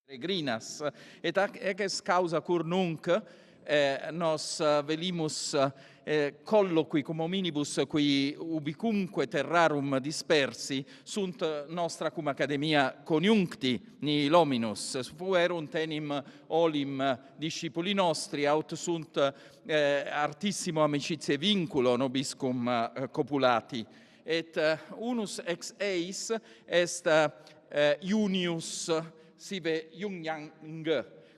peregrinas, et eges causa cur nunc nos velimus colloqui cum hominibus qui ubicunque terrarum dispersi sunt nostra cum academia coniuncti nihil hominus fuerunt enim olim discipuli nostri aut sunt artissimo amicitiae vinculo nobiscum copulati et unus ex eis est Junius sive Junyang,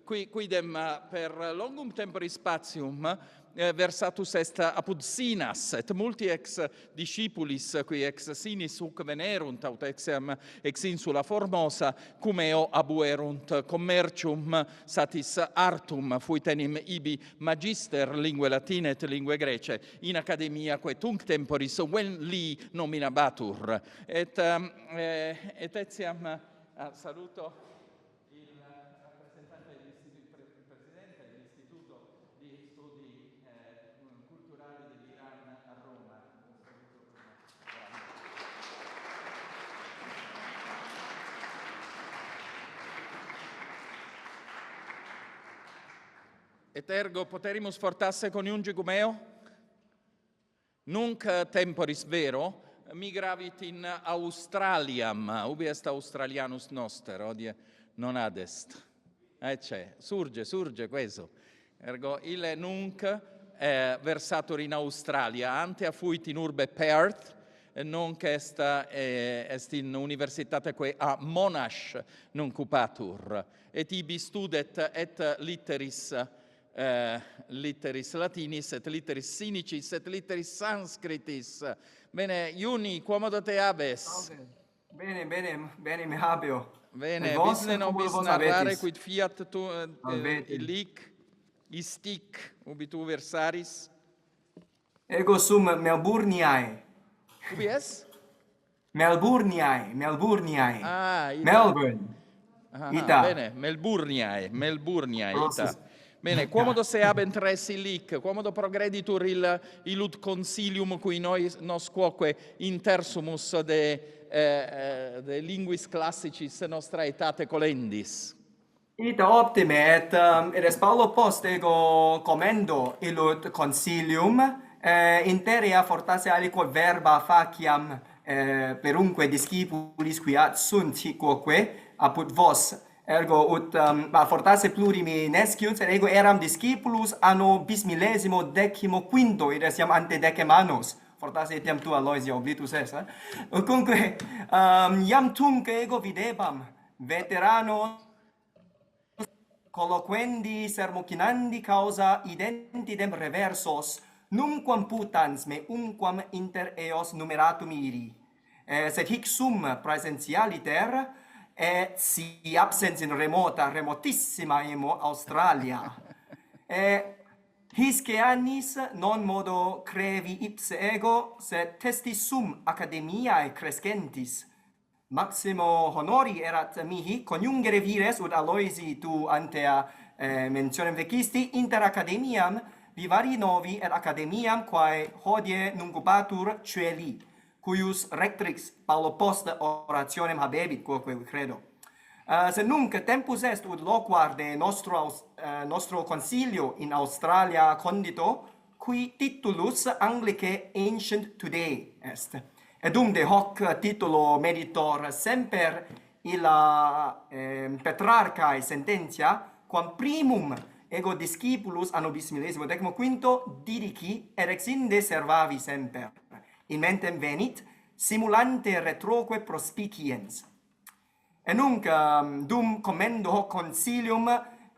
quidem per longum tempori spatium versatus est apud Sinas, et multi ex discipulis qui ex Sinis huc venerunt, aut ex insula Formosa, cum eo abuerunt commercium satis artum, fuit enim ibi magister lingue latine et lingue grece, in academia quae tunc temporis ven li nominabatur. Et etiam saluto il rappresentante dell'Istituto, il presidente dell'Istituto di Studi Culturali dell'Iran a Roma. Et ergo poterimus fortasse coniungicum eo? Nunc temporis vero migravit in Australiam, ubi est Australianus noster, odie non adest. Surge queso. Ergo ille nunc versatur in Australia, ante fuit in urbe Perth, nunc est in universitateque a Monash nunc upatur, et ibi studet et litteris latinis, et litteris sinicis, et litteris sanskritis. Bene, Juni, quomodo te habes? Bene, me habeo. Bene, visne nobis narrare quid fiat tu illic, istic, ubi tu versaris? Ego sum Melbourniae. Ubi es? Melbourniae. Ah, ita. Melbourne. Ita. Bene, Melbourniae, ita. Bene, quomodo se habent res illic, quomodo progreditur illud consilium qui nos quoque intersumus de linguis classicis nostra etate colendis? Ita optime, et es Paulo post ego commendo illud consilium, interea fortasse aliquo verba faciam perunque discipulis quiat sunt quoque apud vos. Ergo ut fortasse plurimi nesciunt, et ego eram discipulus anno bismillesimo decimo quinto, id est iam ante decem annos. Fortasse etiam tu Aloisia oblitus est. Cunque, iam tunc ego videbam veteranos colloquendi sermocinandi causa identidem reversos, numquam putans me umquam inter eos numeratum iri. Sed hic sum praesentialiter, et si absens in remotissima emo Australia. Hisce annis non modo crevi ipse ego, sed testis sum academiae crescentis. Maximo honori erat mihi coniungere vires ut Aloisi tu antea mentionem vecisti inter academiam vivari novi et academiam quae hodie nuncubatur Queli, cuius rectrix Paulo post orationem habebit, quoque credo. Sed nunc tempus est ut loquar de nostro concilio in Australia condito, qui titulus Anglicae Ancient Today est. Edum de hoc titulo meditor semper illa Petrarcae sententia, quam primum ego discipulus anno bismillesimo decimo quinto didici et ex inde servavi semper. In mentem venit, simulante retroque prospiciens. Et nunc, dum commendo hoc concilium,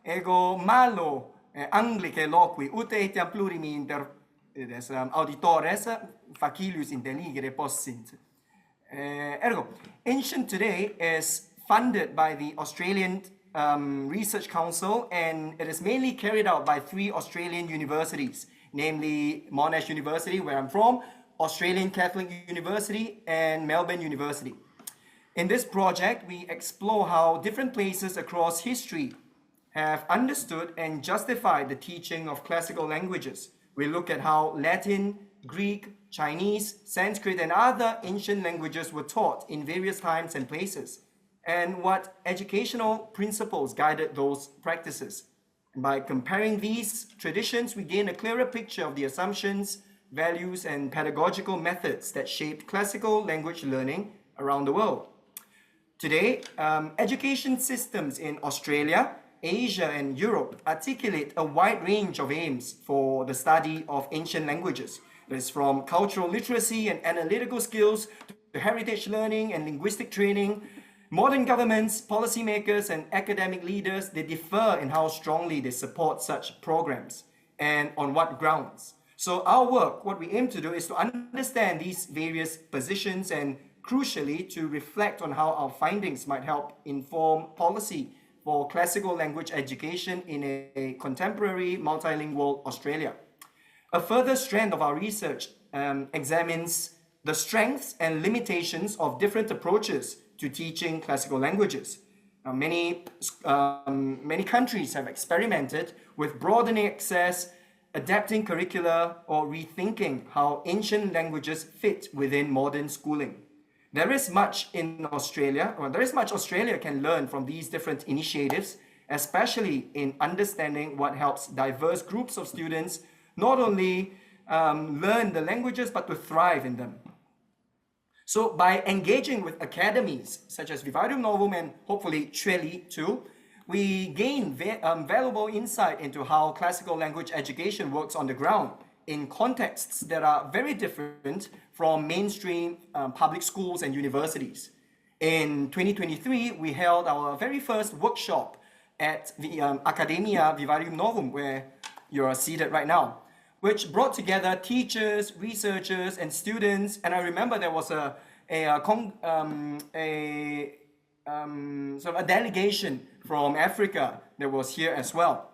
ego malo Anglicae loqui, ut etiam plurimi inter auditores, facilius intelligere possint. Ergo, Ancient Today is funded by the Australian Research Council, and it is mainly carried out by 3 Australian universities, namely Monash University, where I'm from, Australian Catholic University, and Melbourne University. In this project, we explore how different places across history have understood and justified the teaching of classical languages. We look at how Latin, Greek, Chinese, Sanskrit, and other ancient languages were taught in various times and places. and what educational principles guided those practices. And by comparing these traditions, we gain a clearer picture of the assumptions, values, and pedagogical methods that shaped classical language learning around the world. Today, education systems in Australia, Asia, and Europe articulate a wide range of aims for the study of ancient languages. There's from cultural literacy and analytical skills to heritage learning and linguistic training. Modern governments, policymakers, and academic leaders, they differ in how strongly they support such programs and on what grounds. So our work, what we aim to do is to understand these various positions and crucially to reflect on how our findings might help inform policy for classical language education in a contemporary multilingual Australia. A further strand of our research examines the strengths and limitations of different approaches to teaching classical languages. Now, many countries have experimented with broadening access, adapting curricula, or rethinking how ancient languages fit within modern schooling. There is much Australia can learn from these different initiatives, especially in understanding what helps diverse groups of students not only learn the languages, but to thrive in them. So by engaging with academies such as Vivarium Novum and hopefully Queli too, we gain valuable insight into how classical language education works on the ground in contexts that are very different from mainstream public schools and universities. In 2023, we held our very first workshop at the Academia Vivarium Novum, where you are seated right now, which brought together teachers, researchers, and students. And I remember there was a delegation from Africa that was here as well,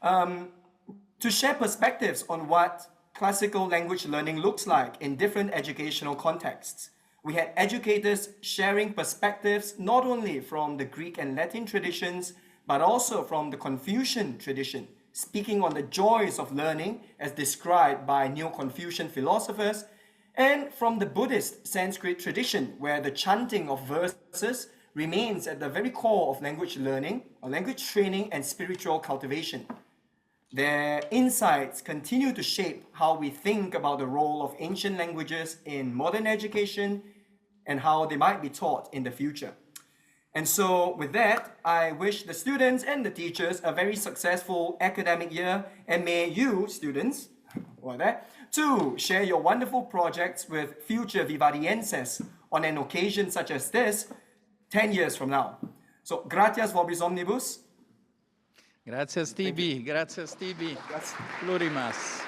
to share perspectives on what classical language learning looks like in different educational contexts. We had educators sharing perspectives not only from the Greek and Latin traditions, but also from the Confucian tradition, speaking on the joys of learning as described by Neo-Confucian philosophers, and from the Buddhist Sanskrit tradition, where the chanting of verses remains at the very core of language learning, or language training, and spiritual cultivation. Their insights continue to shape how we think about the role of ancient languages in modern education and how they might be taught in the future. And so with that, I wish the students and the teachers a very successful academic year, and may you, students, to share your wonderful projects with future Vivarienses on an occasion such as this 10 years from now. So, gratias vobis omnibus. Grazie Stevie, grazie Stevie. Grazie. Plurimas.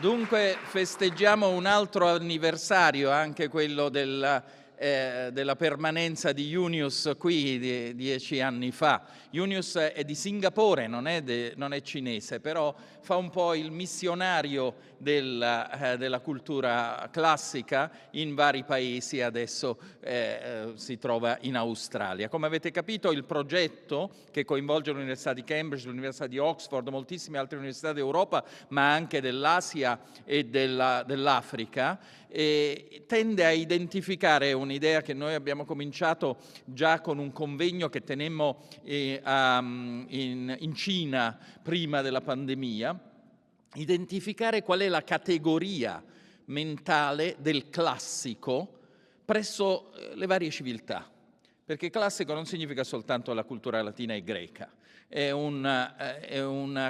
Dunque festeggiamo un altro anniversario, anche quello della permanenza di Junius qui 10 anni fa. Junius è di Singapore, non è cinese, però fa un po' il missionario della cultura classica in vari paesi, adesso si trova in Australia. Come avete capito, il progetto, che coinvolge l'Università di Cambridge, l'Università di Oxford, moltissime altre università d'Europa, ma anche dell'Asia e dell'Africa, tende a identificare un'idea che noi abbiamo cominciato già con un convegno che tenemmo in Cina prima della pandemia, identificare qual è la categoria mentale del classico presso le varie civiltà, perché classico non significa soltanto la cultura latina e greca, è una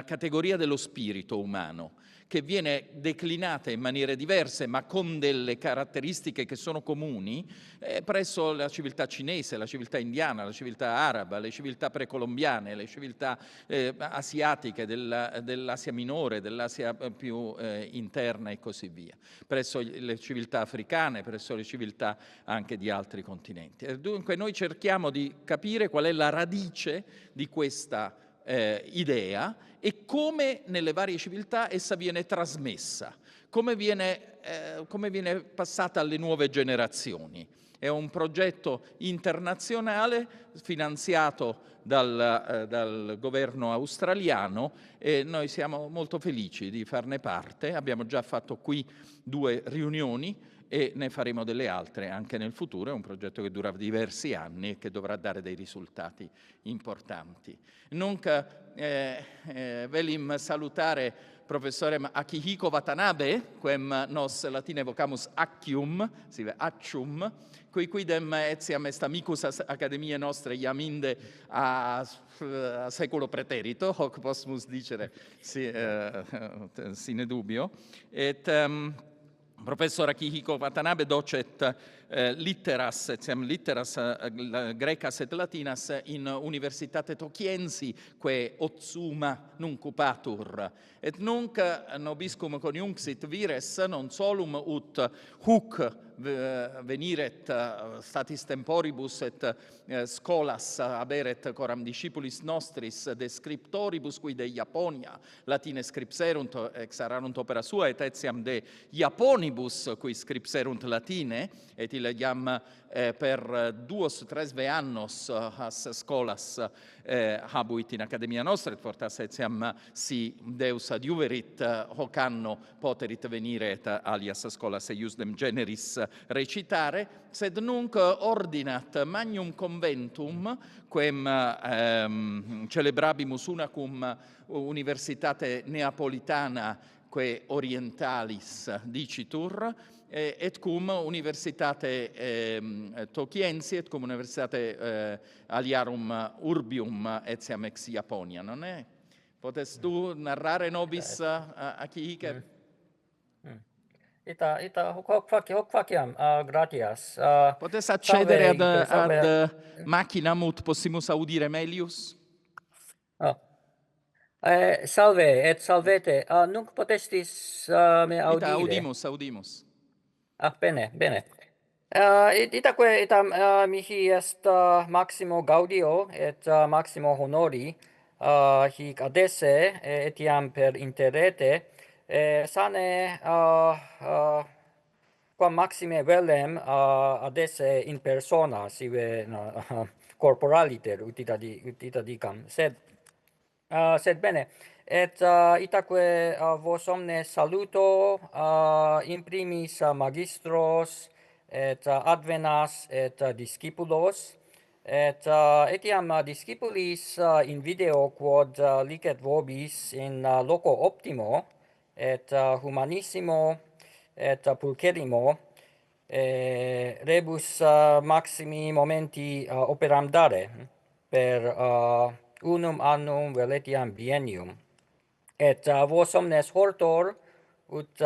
categoria dello spirito umano che viene declinata in maniere diverse, ma con delle caratteristiche che sono comuni, presso la civiltà cinese, la civiltà indiana, la civiltà araba, le civiltà precolombiane, le civiltà asiatiche, dell'Asia minore, dell'Asia più interna e così via, presso le civiltà africane, presso le civiltà anche di altri continenti. Dunque noi cerchiamo di capire qual è la radice di questa idea e come nelle varie civiltà essa viene trasmessa, come viene passata alle nuove generazioni. È un progetto internazionale finanziato dal governo australiano e noi siamo molto felici di farne parte. Abbiamo già fatto qui 2 riunioni e ne faremo delle altre anche nel futuro. È un progetto che dura diversi anni e che dovrà dare dei risultati importanti. Nunca velim salutare professorem Akihiko Watanabe, quem nos latine vocamus accium, sive accium, qui quidem etiam est amicus academiae nostre iaminde a seculo preterito, hoc possumus dicere sine dubio, et professor Akihiko Watanabe docet litteras, etiam litteras grecas et latinas in Universitate Tokiensi, que Otsuma nunc upatur. Et nunc nobiscum coniunxit vires non solum ut huc veniret statis temporibus et scholas haberet coram discipulis nostris de scriptoribus qui de Japonia latine scripserunt exararunt opera sua et etiam de Japonibus qui scripserunt latine et iam per 2-3 annos as scholas habuit in academia nostra et fortas etiam si Deus adiuverit hoc anno poterit venire et alias scholas eiusdem generis recitare, sed nunc ordinat magnum conventum quem celebrabimus una cum Universitate Neapolitana que orientalis dicitur, et cum Universitate Tokiensi, et cum Universitate aliarum urbium etiam ex Japonia, non è? Potes tu narrare nobis, Akihiko? Hoc faciam, gratias. Potes accedere ad salve. machinam ut possimus audire melius? Salve, et salvete. Nunc potestis me audire? Audimus. Bene, bene. Itaque itam mihi est maximo gaudio et maximo honori hic adesse etiam per interrete sane quam maxime velem adesse in persona sive corporaliter utita dicam, sed bene, et itaque vos omnes saluto, in primis magistros, et advenas, et discipulos, et etiam discipulis in video quod licet vobis in loco optimo, et humanissimo, et pulcherrimo, rebus maximi momenti operam dare, per unum annum vel etiam biennium, et vos omnes hortor ut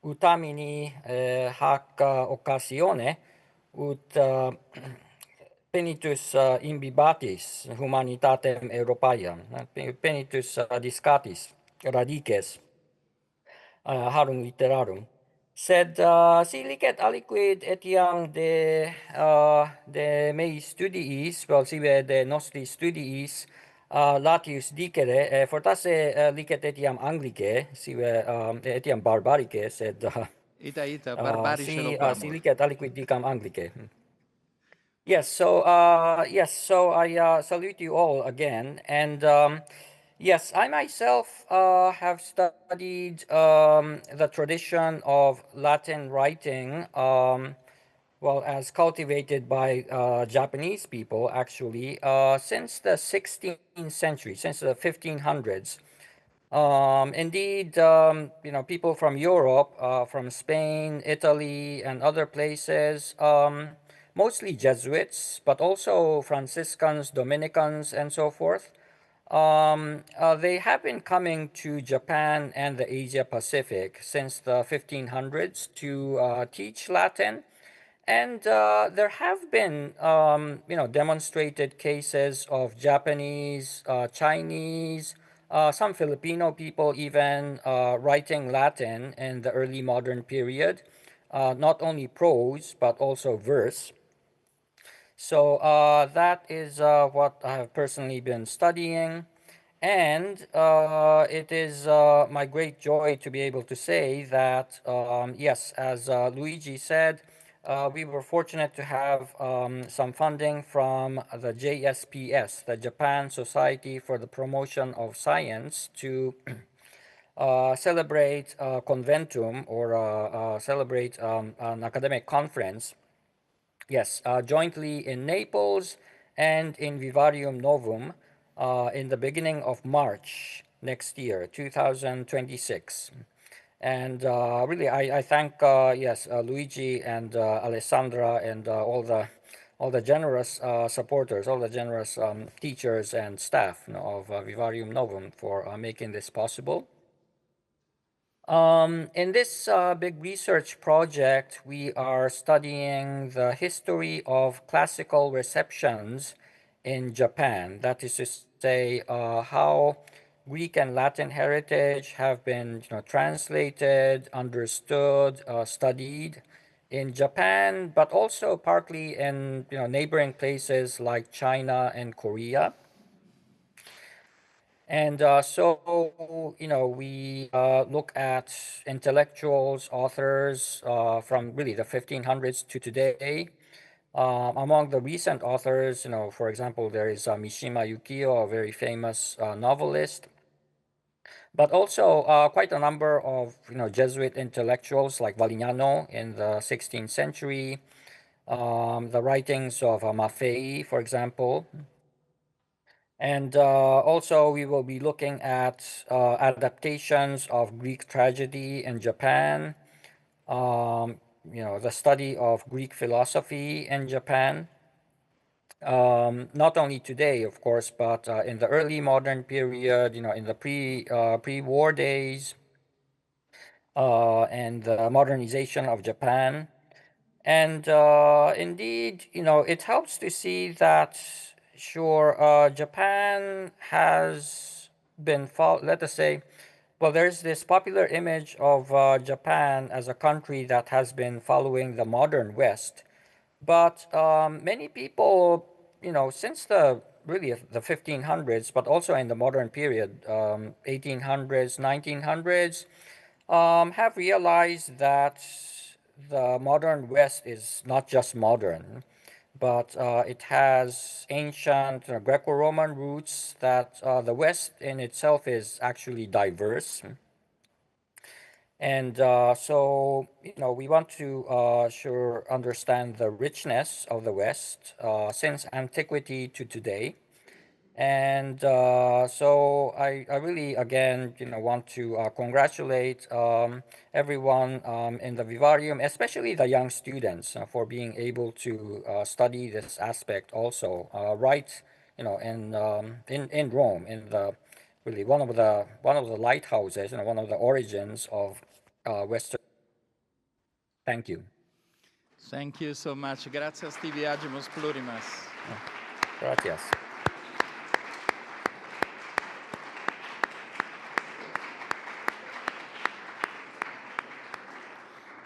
utamini hac occasione ut penitus imbibatis humanitatem Europaeam, penitus discatis radices harum literarum. Sed si licet aliquid etiam de mei studiis, vel sive de nostri studiis, latius dicere, fortasse licet etiam Anglice, sive etiam barbarice, sed Ita barbarice locamur. si licet aliquid dicam Anglice. Yes, so I salute you all again, and yes, I myself have studied the tradition of Latin writing, well, as cultivated by Japanese people, actually, since the 16th century, since the 1500s. Indeed, people from Europe, from Spain, Italy, and other places, mostly Jesuits, but also Franciscans, Dominicans, and so forth. They have been coming to Japan and the Asia Pacific since the 1500s to teach Latin. And there have been, demonstrated cases of Japanese, Chinese, some Filipino people even writing Latin in the early modern period, not only prose, but also verse. So that is what I have personally been studying. And it is my great joy to be able to say that, yes, as Luigi said, we were fortunate to have some funding from the JSPS, the Japan Society for the Promotion of Science, to celebrate Conventum, or celebrate an academic conference, yes, jointly in Naples and in Vivarium Novum in the beginning of March next year, 2026. And really, I thank Luigi and Alessandra and all the generous supporters, all the generous teachers and staff, of Vivarium Novum for making this possible. In this big research project, we are studying the history of classical receptions in Japan. That is to say, how Greek and Latin heritage have been, translated, understood, studied in Japan, but also partly in, neighboring places like China and Korea. And we look at intellectuals, authors from really the 1500s to today. Among the recent authors, for example, there is Mishima Yukio, a very famous novelist, but also quite a number of Jesuit intellectuals like Valignano in the 16th century, the writings of Maffei, for example. And also we will be looking at adaptations of Greek tragedy in Japan, the study of Greek philosophy in Japan. Not only today, of course, but in the early modern period, in the pre-war days, and the modernization of Japan. And indeed, it helps to see that, sure, Japan has been, let us say, well, there's this popular image of Japan as a country that has been following the modern West. But many people, since the 1500s, but also in the modern period, 1800s, 1900s, have realized that the modern West is not just modern, but it has ancient Greco-Roman roots, that the West in itself is actually diverse. And so, we want to sure understand the richness of the West since antiquity to today. And so I really, again, want to congratulate everyone in the Vivarium, especially the young students, for being able to study this aspect also, right, in Rome, in the really one of the lighthouses, one of the origins of Western. Thank you. Thank you so much. Grazie, Stiviagimus plurimas. Gracias.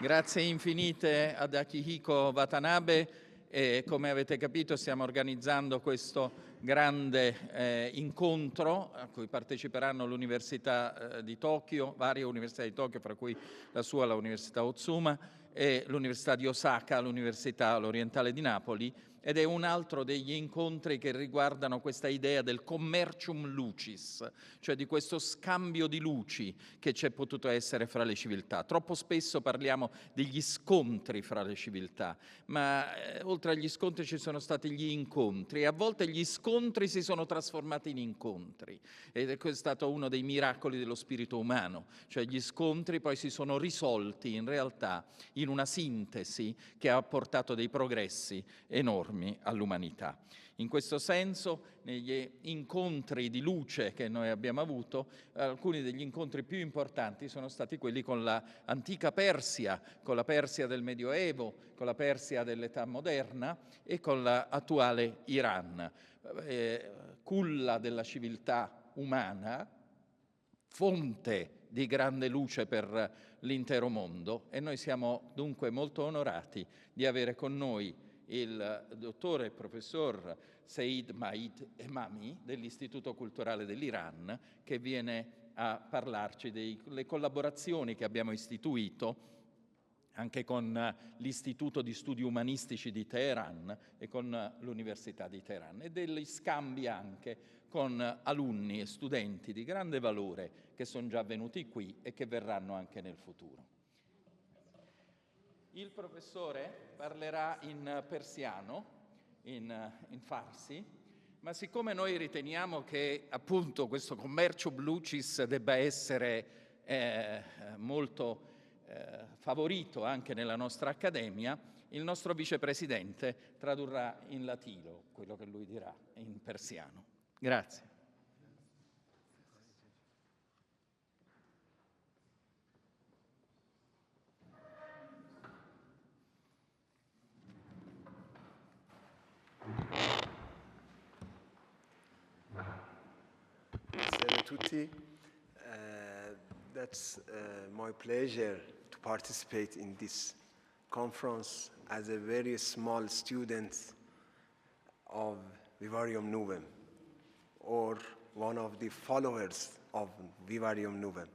Grazie infinite ad Akihiko Watanabe, e come avete capito stiamo organizzando questo grande incontro a cui parteciperanno l'Università di Tokio, varie università di Tokio, fra cui la sua, l'Università Otsuma, e l'Università di Osaka, l'Università l'Orientale di Napoli, ed è un altro degli incontri che riguardano questa idea del commercium lucis, cioè di questo scambio di luci che c'è potuto essere fra le civiltà. Troppo spesso parliamo degli scontri fra le civiltà, ma oltre agli scontri ci sono stati gli incontri, e a volte gli scontri si sono trasformati in incontri, ed è stato uno dei miracoli dello spirito umano, cioè gli scontri poi si sono risolti in realtà in una sintesi che ha portato dei progressi enormi all'umanità. In questo senso, negli incontri di luce che noi abbiamo avuto, alcuni degli incontri più importanti sono stati quelli con l'antica Persia, con la Persia del Medioevo, con la Persia dell'età moderna e con l'attuale Iran, culla della civiltà umana, fonte di grande luce per l'intero mondo, e noi siamo dunque molto onorati di avere con noi il dottore e professor Seyed Majid Emami dell'Istituto culturale dell'Iran, che viene a parlarci delle collaborazioni che abbiamo istituito anche con l'Istituto di Studi Umanistici di Teheran e con l'Università di Teheran, e degli scambi anche con alunni e studenti di grande valore che sono già venuti qui e che verranno anche nel futuro. Il professore parlerà in persiano, in farsi, ma siccome noi riteniamo che appunto questo commercio blucis debba essere molto favorito anche nella nostra accademia, il nostro vicepresidente tradurrà in latino quello che lui dirà in persiano. Grazie. Buonasera a tutti. That's my pleasure to participate in this conference as a very small student of Vivarium Novum, or one of the followers of Vivarium Novum.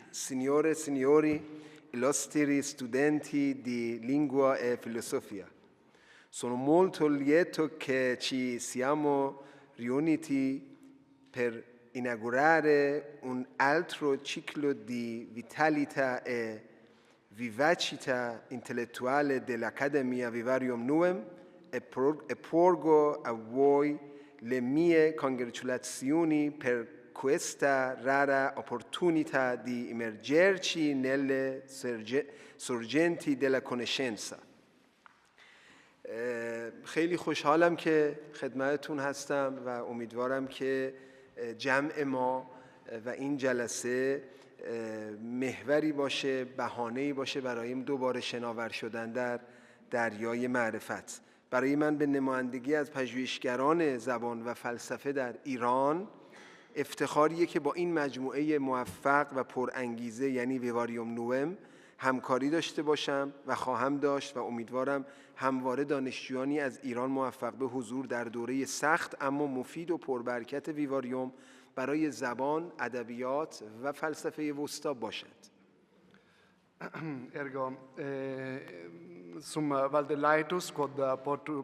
Signore e signori, illustri studenti di lingua e filosofia, sono molto lieto che ci siamo riuniti per inaugurare un altro ciclo di vitalità e vivacità intellettuale dell'Accademia Vivarium Novum e porgo a voi le mie congratulazioni per questa rara opportunità di immergerci nelle sorgenti della conoscenza. خیلی خوشحالم که خدمتتون هستم و امیدوارم که جمع ما و این جلسه محوری باشه، بهانه‌ای باشه برای دوباره شناور شدن در دریای معرفت. برای من به نمایندگی از پژوهشگران زبان و فلسفه در ایران افتخاریه که با این مجموعه موفق و پرانگیزه یعنی ویواریوم نوم همکاری داشته باشم و خواهم داشت و امیدوارم همواره دانشجویانی از ایران موفق به حضور در دوره سخت اما مفید و پربرکت ویواریوم برای زبان، ادبیات و فلسفه وسطا باشد. Ergo sum valdelaitus quod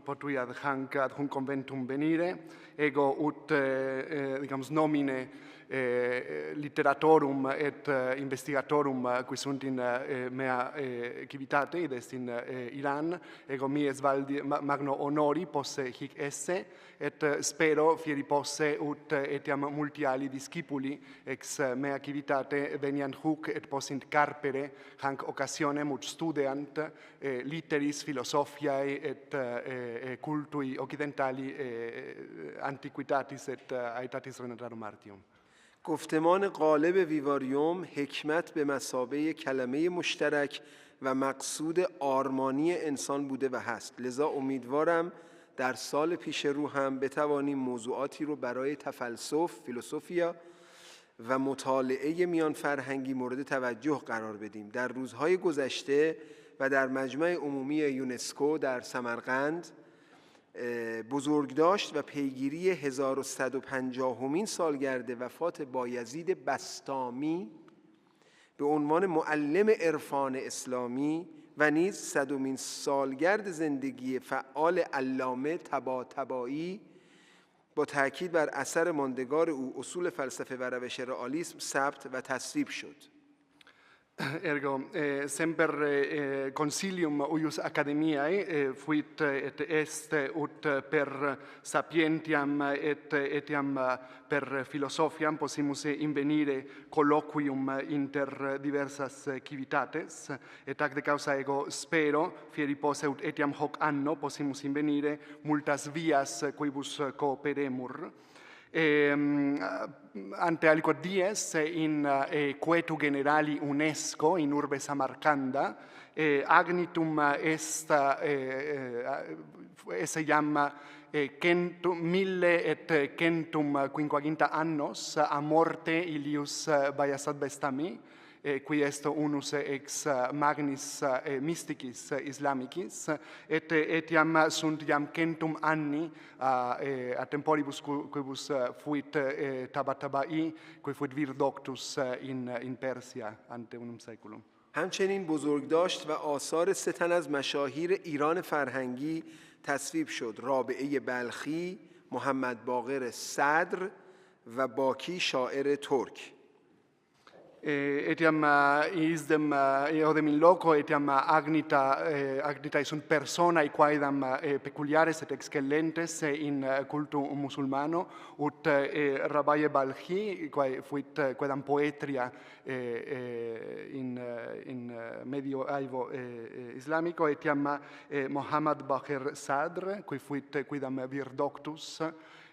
potui ad hunc conventum venire, ego ut nomine literatorum et investigatorum qui sunt in mea civitate, id est in Iran, ego mi es magno honori posse hic esse, et spero fieri posse ut etiam multi ali discipuli ex mea civitate veniant huc et possint carpere hanc occasionem ut studeant litteris philosophiae et cultui occidentali antiquitatis et aetatis renatarum artium. گفتمان غالب ویواریوم حکمت به مثابه کلمه مشترک و مقصود آرمانی انسان بوده و هست. لذا امیدوارم در سال پیش رو هم بتوانیم موضوعاتی رو برای تفلسف، فیلسوفیا و مطالعه میان فرهنگی مورد توجه قرار بدیم. در روزهای گذشته و در مجمع عمومی یونسکو در سمرقند بزرگداشت و پیگیری 1150مین سالگرد وفات بایزید بسطامی به عنوان معلم عرفان اسلامی و نیز 100مین سالگرد زندگی فعال علامه طباطبایی با تأکید بر اثر ماندگار او اصول فلسفه و روش رئالیسم ثبت و تصویب شد. Ergo, semper consilium uius academiae fuit et est ut per sapientiam et etiam per philosophiam possimus invenire colloquium inter diversas civitates, et ac de causa ego spero, fieri posse ut etiam hoc anno possimus invenire multas vias quibus cooperemur. Ante aliquot dies in quetu generali UNESCO in urbe Samarcanda agnitum est esse iam mille et centum quinquaginta annos a morte ilius Bayasat Bestami qui est unus ex magnis mysticis islamicis, et etiam sunt iam centum anni a temporibus quibus fuit Tabatabai, qui fuit vir doctus in Persia ante unum saeculum. همچنین بزرگداشت و آثار 3 تن از مشاهیر ایران فرهنگی تصویب شد: رابعه بلخی، محمد باقر صدر و باکی شاعر ترک. Etiam isdem eodem in loco, etiam agnitae sunt personae quaedam peculiares et excellentes in cultu musulmano, ut Rabaye Balkhi, quae fuit quedam poetria in medioevo islamico, etiam Mohammad Bakr Sadr, qui fuit quidam vir doctus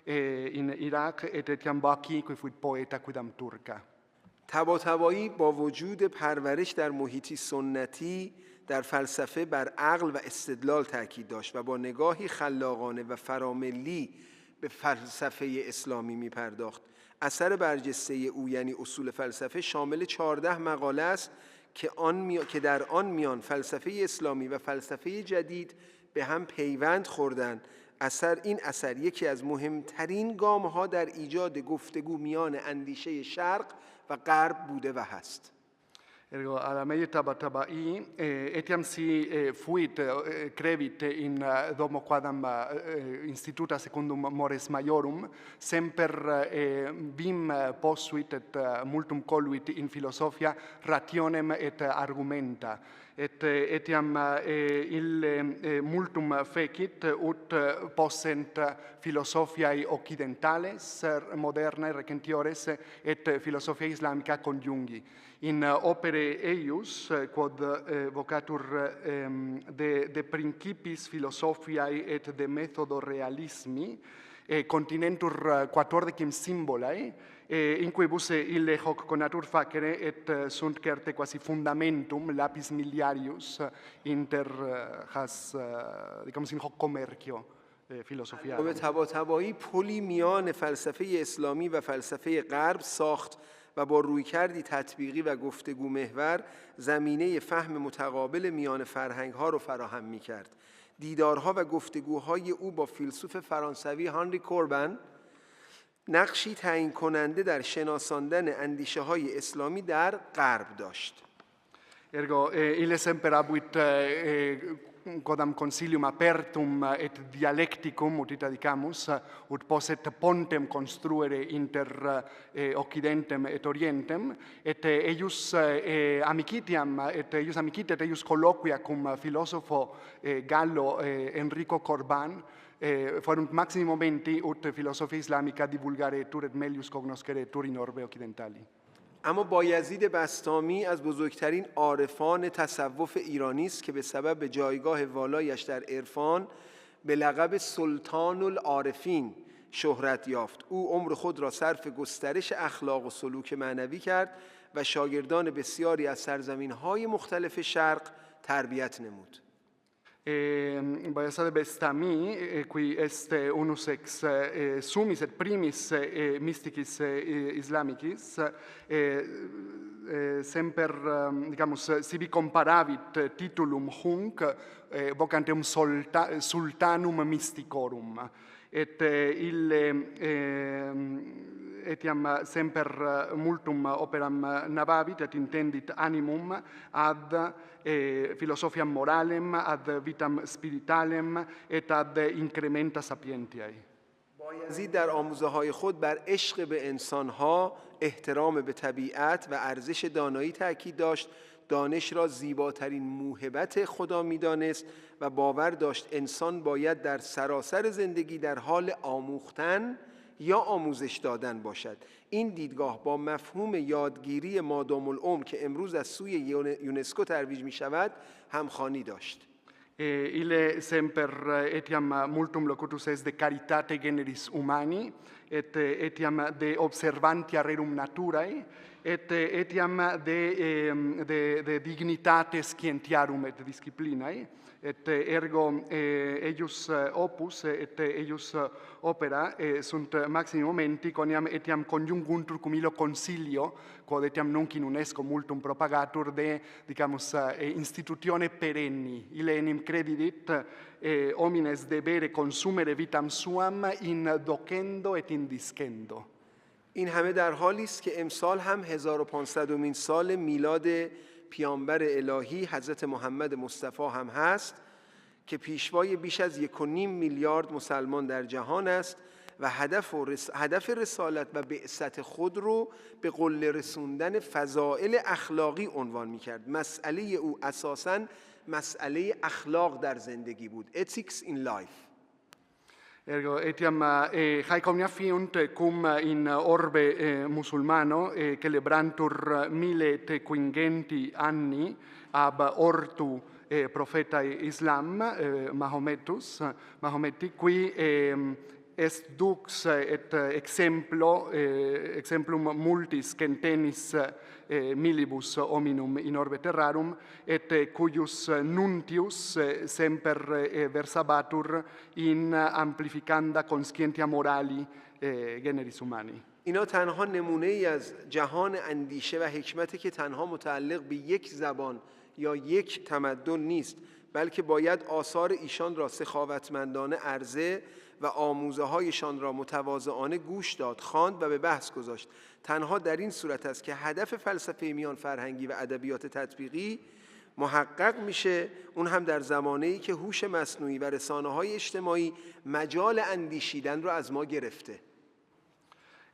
in Iraq, et etiam Baki, qui fuit poeta quidam turca. طباطبایی با وجود پرورش در محیطی سنتی در فلسفه بر عقل و استدلال تاکید داشت و با نگاهی خلاقانه و فراملی به فلسفه اسلامی می پرداخت. اثر برجسته او یعنی اصول فلسفه شامل 14 مقاله است که در آن میان فلسفه اسلامی و فلسفه جدید به هم پیوند خوردند. این اثر یکی از مهمترین گام‌ها در ایجاد گفتگو میان اندیشه شرق و غرب بوده و هست. Ergo, alla meie Tabatabai, etiam si fuit, crevit in domo quadam instituta secundum mores maiorum, semper vim posuit et multum coluit in philosophia rationem et argumenta. Et etiam ille multum fecit ut possent philosophiae occidentales modernae recentiores et philosophia islamica conjungi. In opere eius, quod vocatur de principis philosophiae et de methodo realismi, continentur 14 symbolae, in quibus ille hoc conatur facere et sunt certe quasi fundamentum lapis miliarius inter has, dicamus, in hoc commercio filosofiarum. به طباطبایی پلی میان فلسفه اسلامی و فلسفه غرب ساخت و با رویکردی تطبیقی و گفتگو محور زمینه فهم متقابل میان فرهنگ‌ها را فراهم می‌کرد. دیدارها و گفتگوهای او با فیلسوف فرانسوی هانری کوربن نقشی تعیین کننده در شناساندن اندیشه‌های اسلامی در غرب داشت. Ergo, ille semper abuit quodam consilium apertum et dialecticum, ut ita dicamus, ut posset pontem construere inter occidentem et orientem, et eius amicitiam, et eius colloquia cum philosopho Gallo Enrico Corban, forunt maximi momenti ut philosophia islamica divulgaretur et melius cognosceretur in orbe occidentali. اما بایزید بسطامی از بزرگترین عارفان تصوف ایرانی است که به سبب جایگاه والایش در عرفان به لقب سلطان العارفین شهرت یافت. او عمر خود را صرف گسترش اخلاق و سلوک معنوی کرد و شاگردان بسیاری از سرزمین‌های مختلف شرق تربیت نمود. Baiasade Bestami, qui est unus ex sumis et primis mysticis islamicis, semper, dicamus, sibi comparavit titulum hunc vocantem sultanum mysticorum, et ille etiam semper multum operam navavit et intendit animum ad philosophiam moralem, ad vitam spiritualem et ad incrementa sapientiae. بایزید در آموزه‌های خود بر عشق به انسان‌ها، احترام به طبیعت و ارزش دانایی تاکید داشت. دانش را زیباترین موهبت خدا می‌دانست و باور داشت انسان باید در سراسر زندگی در حال آموختن یا آموزش دادن باشد. این دیدگاه با مفهوم یادگیری مادام العمر که امروز از سوی یونسکو ترویج می شود همخوانی داشت. Ille semper etiam multum locutus est de caritate generis humani, etiam de observantia rerum naturae, etiam de dignitate scientiarum et disciplinae, et ergo eius opus et eius opera sunt maximi momenti quoniam etiam conjunguntur cum illo concilio, quod etiam nunc in UNESCO multum propagatur de, dicamus, institutione perenni. Ille enim credidit homines debere consumere vitam suam in docendo et in discendo. این همه در حالی است که امسال هم 1500مین سال میلاد پیامبر الهی حضرت محمد مصطفی هم هست که پیشوای بیش از 1.5 میلیارد مسلمان در جهان است و هدف رسالت و بعثت خود رو به قله رسوندن فضائل اخلاقی عنوان می‌کرد. مسئله او اساساً مسئله اخلاق در زندگی بود. Ethics in life. Ergo etiam haec omnia fiunt cum in orbe musulmano celebrantur 1500 anni ab ortu profeta Islam Mahometi qui est dux et exemplum multis centenis milibus hominum in orbe terrarum et cuius nuntius semper versabatur in amplificanda conscientia morali generis humani. اینا تنها نمونه ای از جهان اندیشه و حکمتی که تنها متعلق به یک زبان یا یک تمدن نیست، بلکه باید آثار ایشان را سخاوتمندانه عرضه و آموزه هایشان را متواضعانه گوش داد، خواند و به بحث گذاشت. تنها در این صورت است که هدف فلسفه میان فرهنگی و ادبیات تطبیقی محقق میشه، اون هم در زمانه‌ای که هوش مصنوعی و رسانه‌های اجتماعی مجال اندیشیدن را از ما گرفته.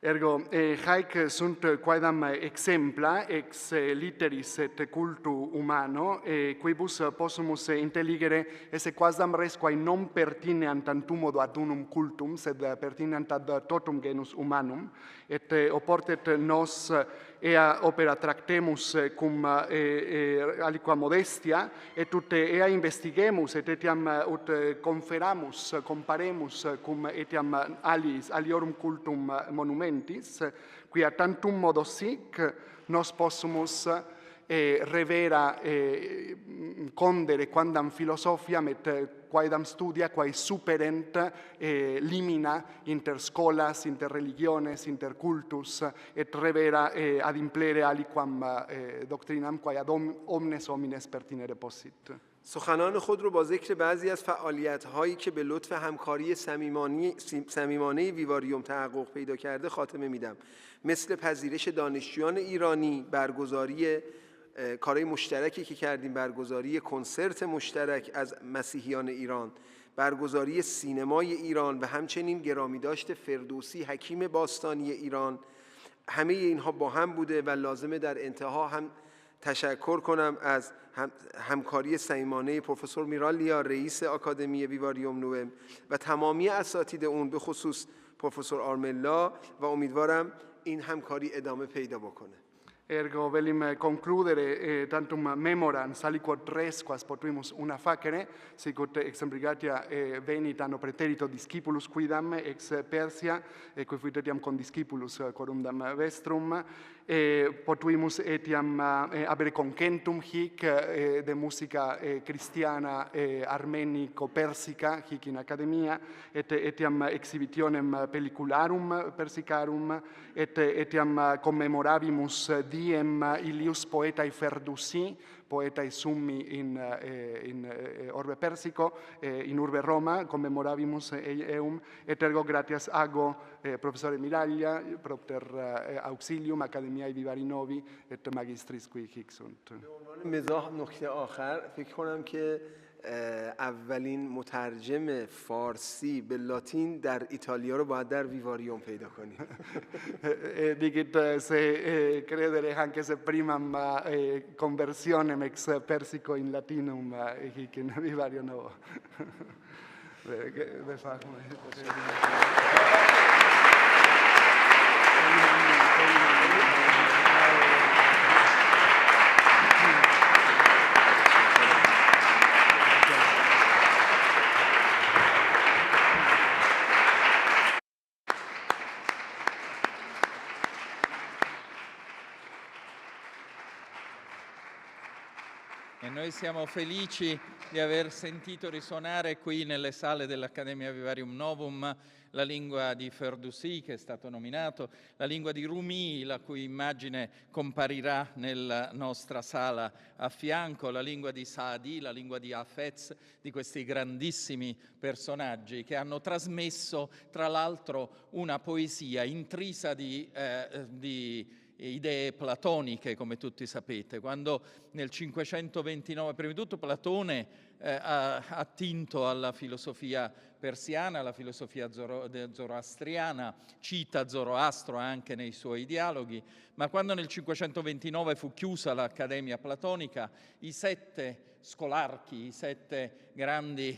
Ergo, haec sunt quaedam exempla ex litteris et cultu humano, quibus possumus intelligere esse quasdam res quae non pertineant tantum modo ad unum cultum, sed pertineant ad totum genus humanum, et oportet nos ea opera tractemus cum aliqua modestia, et ut ea investigemus, et etiam ut conferamus, comparemus cum etiam aliorum cultum monumentis, quia tantum modo sic nos possumus revera condere quandam philosophiam et quaedam studia quae superent limina inter scholas, inter religiones, inter cultus, et revera ad implere aliquam doctrinam quae ad omnes homines pertinere possit. سخنان خود رو با ذکر بعضی از فعالیت‌هایی که به لطف همکاری صمیمانه ویواریوم تحقق پیدا کرده خاتمه میدم، مثل پذیرش دانشجویان ایرانی، برگزاری کارهای مشترکی که کردیم، برگزاری کنسرت مشترک از مسیحیان ایران، برگزاری سینمای ایران و همچنین گرامی داشت فردوسی حکیم باستانی ایران. همه اینها با هم بوده و لازمه در انتها هم تشکر کنم از همکاری صمیمانه پروفسور میرالیا رئیس آکادمی ویواریوم نوئم و تمامی اساتید اون، به خصوص پروفسور آرملا، و امیدوارم این همکاری ادامه پیدا بکنه. Ergo velim concludere tantum memorans aliquod res quas potuimus una facere, sicut exempligatia venit anno preterito discipulus quidam ex Persia, qui fuit etiam condiscipulus quorundam vestrum, potuimus etiam abere concentum hic de musica cristiana armenico-persica hic in academia, et etiam exhibitionem pellicularum persicarum, et etiam commemorabimus diem ilius poetae Ferdusi, poetae summi in orbe persico, in urbe Roma, commemorabimus eum, et ergo gratias ago professore Miraglia, propter auxilium Academiae Vivari Novi, et magistris qui hic sunt. مزاح نکته آخر فکر کنم که اولین مترجم فارسی به لاتین در ایتالیا رو باید در ویواریوم پیدا کنیم. Digit se credere anche se primam conversionem ex persico in latinum hic in Vivario Novo. E noi siamo felici di aver sentito risuonare qui nelle sale dell'Accademia Vivarium Novum la lingua di Ferdusi, che è stato nominato, la lingua di Rumi, la cui immagine comparirà nella nostra sala a fianco, la lingua di Saadi, la lingua di Hafez, di questi grandissimi personaggi che hanno trasmesso, tra l'altro, una poesia intrisa di idee platoniche, come tutti sapete. Quando nel 529, prima di tutto Platone ha attinto alla filosofia persiana, alla filosofia zoroastriana, cita Zoroastro anche nei suoi dialoghi, ma quando nel 529 fu chiusa l'Accademia Platonica, i 7 scolarchi, i 7 grandi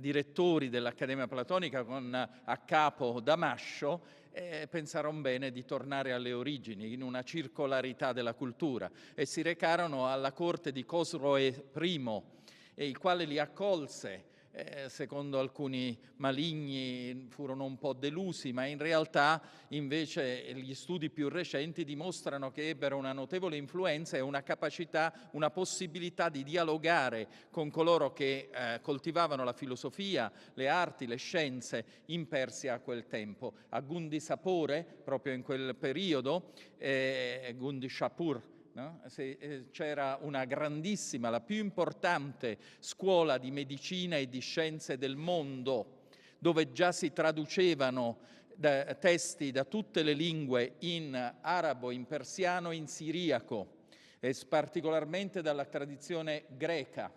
direttori dell'Accademia Platonica, con a capo Damascio, pensarono bene di tornare alle origini, in una circolarità della cultura, e si recarono alla corte di Cosroe I, il quale li accolse. Secondo alcuni maligni furono un po' delusi, ma in realtà invece gli studi più recenti dimostrano che ebbero una notevole influenza e una capacità, una possibilità di dialogare con coloro che coltivavano la filosofia, le arti, le scienze in Persia a quel tempo. A Gundisapore, proprio in quel periodo, Gundishapur, no? C'era una grandissima, la più importante scuola di medicina e di scienze del mondo, dove già si traducevano testi da tutte le lingue in arabo, in persiano, in siriaco, e particolarmente dalla tradizione greca.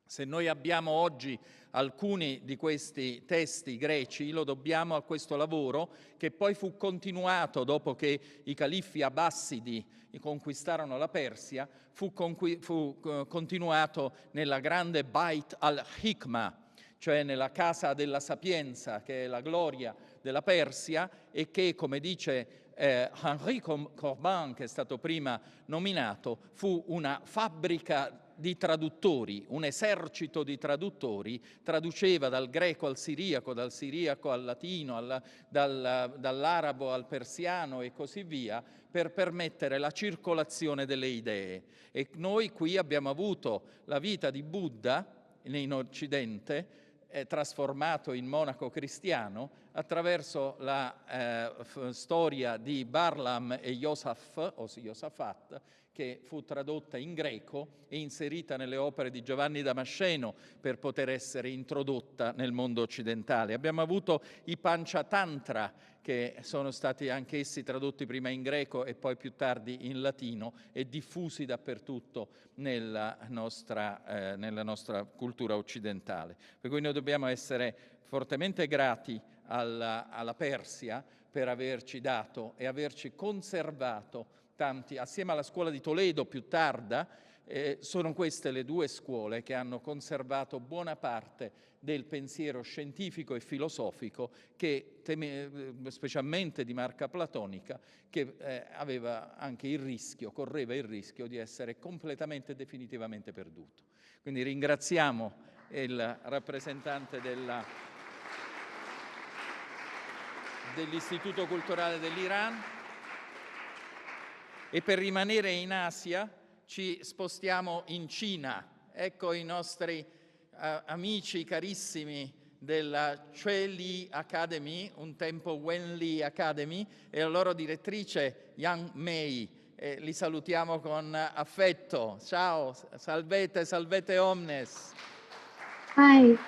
Se noi abbiamo oggi alcuni di questi testi greci, lo dobbiamo a questo lavoro, che poi fu continuato dopo che i califfi abbassidi conquistarono la Persia, fu continuato nella grande Bait al-Hikmah, cioè nella Casa della Sapienza, che è la gloria della Persia, e che, come dice Henri Corbin, che è stato prima nominato, fu una fabbrica di traduttori, un esercito di traduttori, traduceva dal greco al siriaco, dal siriaco al latino, dall'arabo al persiano e così via, per permettere la circolazione delle idee. E noi qui abbiamo avuto la vita di Buddha in Occidente, trasformato in monaco cristiano, attraverso la storia di Barlam e Iosafat, che fu tradotta in greco e inserita nelle opere di Giovanni Damasceno per poter essere introdotta nel mondo occidentale. Abbiamo avuto i Panchatantra, che sono stati anch'essi tradotti prima in greco e poi più tardi in latino e diffusi dappertutto nella nostra cultura occidentale. Per cui noi dobbiamo essere fortemente grati alla Persia per averci dato e averci conservato tanti, assieme alla scuola di Toledo più tarda. Sono queste le due scuole che hanno conservato buona parte del pensiero scientifico e filosofico, che specialmente di marca platonica, che aveva anche correva il rischio di essere completamente e definitivamente perduto. Quindi ringraziamo il rappresentante dell'Istituto culturale dell'Iran, e per rimanere in Asia ci spostiamo in Cina. Ecco i nostri amici carissimi della Queli Academy, un tempo Wenli Academy, e la loro direttrice Yang Mei. Li salutiamo con affetto. Ciao, salvete, salvete omnes. Hi.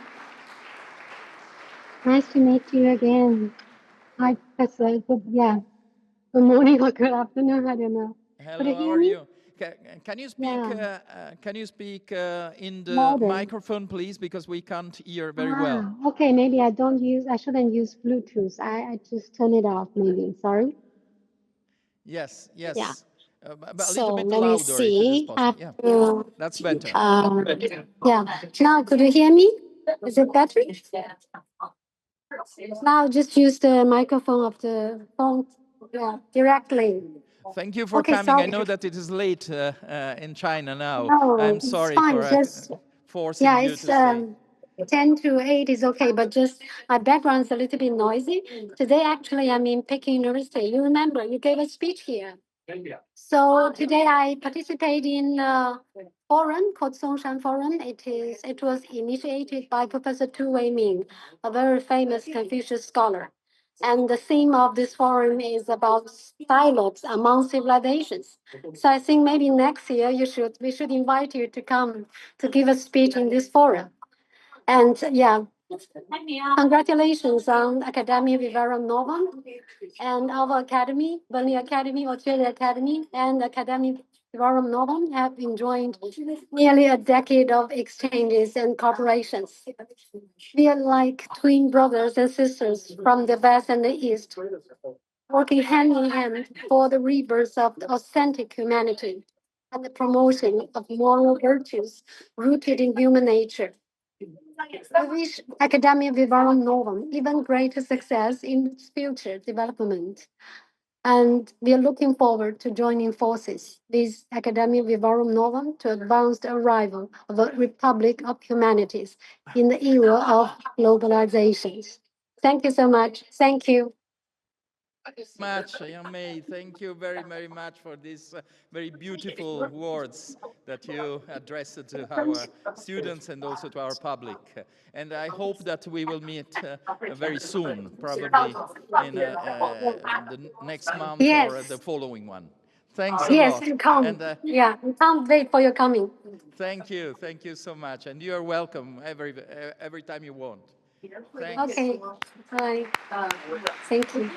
Nice to meet you again. Hi, Professor. Good morning or good afternoon, I don't know. Hello, how are you? Can you speak? Yeah. Can you speak in the Louder. microphone, please, because we can't hear very well. Okay, maybe I shouldn't use Bluetooth. I just turn it off, maybe. Sorry. Yes. Yeah. But a So little bit let me louder, if it is see. possible. Yeah, that's better. Yeah. Now, could you hear me? Is it better? Now, just use the microphone of the phone. Yeah, directly. Thank you for Okay, coming. I sorry. know that it is late in China now. No, I'm it's sorry fine. for Just forcing yeah, you it's to stay. 10 to 8 is okay, but just my background's a little bit noisy. Today, actually, I'm in Peking University. You remember, you gave a speech here. So today I participate in a forum called Songshan Forum. It was initiated by Professor Tu Weiming, a very famous Confucius scholar. And the theme of this forum is about dialogues among civilizations. So I think maybe next year we should invite you to come to give a speech in this forum. And yeah, congratulations on Academia Vivarum Novum and our academy, Berlin Academy, Australia Academy, and Academy Vivarum Novum have enjoyed nearly a decade of exchanges and cooperations. We are like twin brothers and sisters from the West and the East, working hand in hand for the rebirth of the authentic humanity and the promotion of moral virtues rooted in human nature. I wish Academia Vivarum Novum even greater success in its future development. And we are looking forward to joining forces with Academia Vivarum Novum to advance the arrival of a Republic of Humanities in the era of globalization. Thank you so much. Thank you. Much, Young May. Thank you very, very much for these very beautiful words that you addressed to our students and also to our public. And I hope that we will meet very soon, probably in the next month or the following one. Thanks a lot. Yes, come. And, yeah, we can't wait for your coming. Thank you so much. And you are welcome every time you want. Thanks. Okay, bye. Thank you.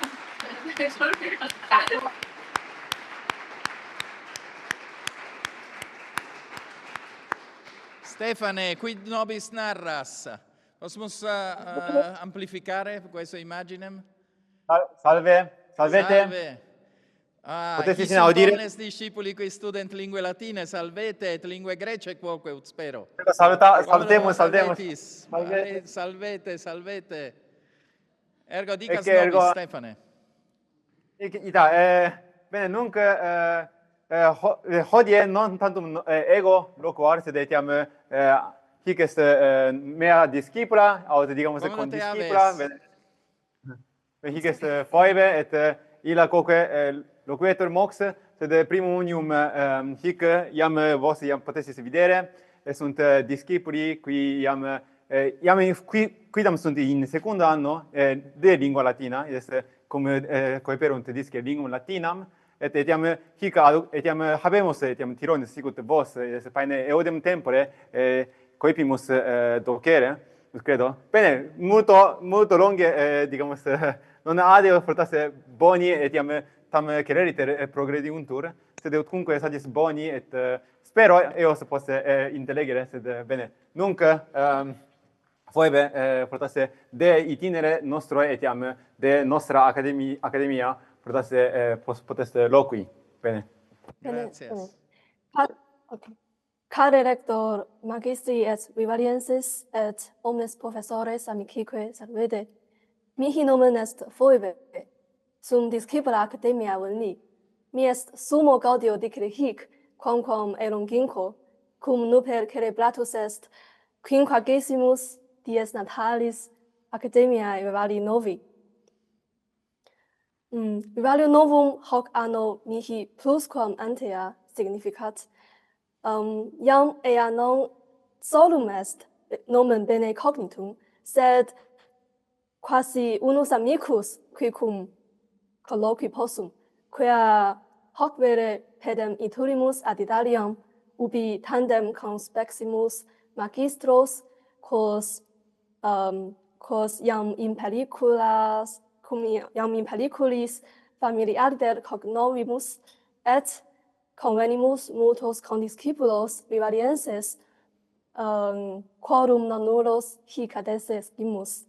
Stefane, quid nobis narras? Osmus amplificare questo imaginem? Salve, salvete. Salve. Potessi Chi audire? omnes discipuli qui student lingue latine, salvete et lingue grece quoque ut spero. Salvemus. Salvete. Ergo dicas nobis, Stefane. Bene, nunc hodie non tantum ego loco ars etiam hic est mea discipula, aut digamos condiscipula. Hic est foibe et illa quoque loquetur mox, sed primum unium hic iam vos iam potessis videre, sunt discipuli qui iam quidam sunt in secunda anno de lingua latina, est cum coeperunt disce linguam latinam, et etiam hic etiam habemus etiam tirones sicut vos, paene eodem tempore coepimus docere, credo. Bene, multo longe, digamos, non adeo fortasse boni etiam tam quereriter progrediuntur, sed utcunque sagis boni et spero eos posse intellegere, sed bene, nunc foibe fortasse de itinere nostro etiam de nostra academia fortasse poteste loqui. Bene. Gracias. Okay. Care rector magistri et vivariensis et omnes professores amicisque salvete. Mihi nomen est foibe, sum discipula academia veni. Mi est sumo gaudio dicere hic, quamquam elonginco, cum nuper celebratus est quinquagesimus dies natalis academiae vivali novi. Vivalium novum hoc anno mihi plusquam antea significat. Iam ea non solum est nomen bene cognitum, sed quasi unus amicus qui cum colloqui possum, quia hoc vere pedem iturimus ad Italiam, ubi tandem conspeximus magistros, quos iam in pelliculas, cum iam in pelliculis familiariter cognovimus, et convenimus multos condiscipulos vivarienses, quorum non nullos hic ad esse scimus.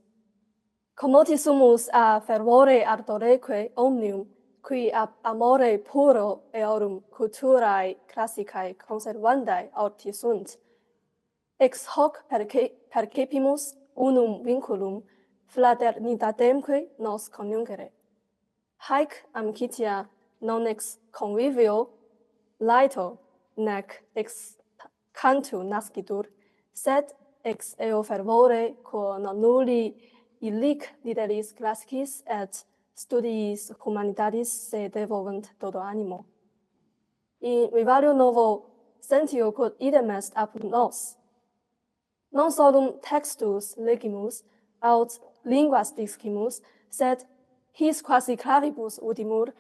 Commoti sumus a fervore ardoreque omnium, qui ab amore puro eorum culturae classicae conservandae orti sunt. Ex hoc percepimus unum vinculum fraternitatemque nos coniungere. Haec amicitia non ex convivio laeto, nec ex cantu nascitur, sed ex eo fervore quo non nulli illic lideris classicis et studiis humanitatis se devolunt todo animo. in vivario novo sentio quod idem est apud nos. Non solum textus legimus aut linguas discimus, sed his quasi claribus udimur,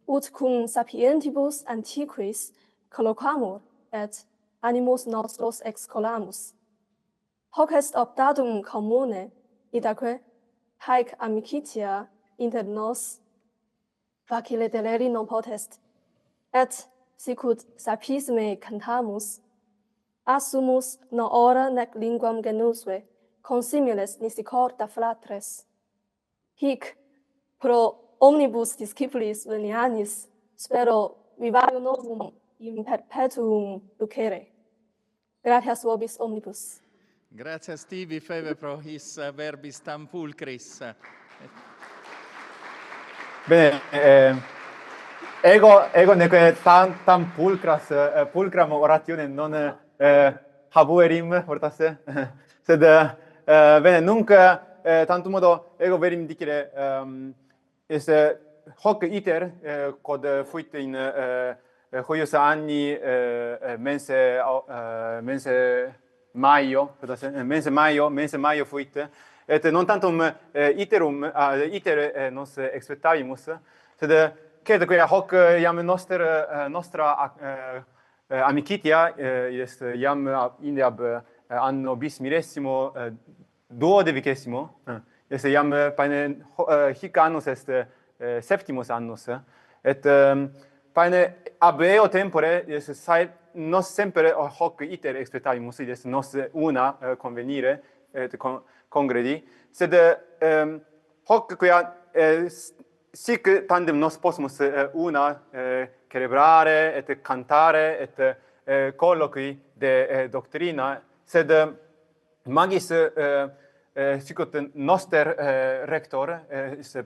ut cum sapientibus antiquis colloquamur, et animus nostros excolamus. Hoc est optatum commune, idaque haec amicitia inter nos facile deleri non potest, et sicut sapisme cantamus, assumus non ora nec linguam genusve, consimiles nisi corda fratres. Hic pro omnibus discipulis venianis spero vivario novum in perpetuum lucere. Gratias vobis omnibus. Grazie a Stevie Feve pro his verbis tam pulcris. Bene, ego neque tam pulcram oratione non habuerim fortasse, sed bene, nunc tantum modo ego verim dicere est hoc iter quod fuit in hoius anni mense Maio, mense Maio fuit, et non tantum iter nos expectavimus, sed quid quia hoc iam nostra amicitia est iam inde ab anno bis millesimo duodecimo, est iam paene hic annus est septimus annus, et paene ab eo tempore est nos semper hoc iter expectavimus, est nos una convenire et congredi, sed hoc quia sic tandem nos possumus una celebrare et cantare et colloqui de doctrina, sed magis sicut noster rector,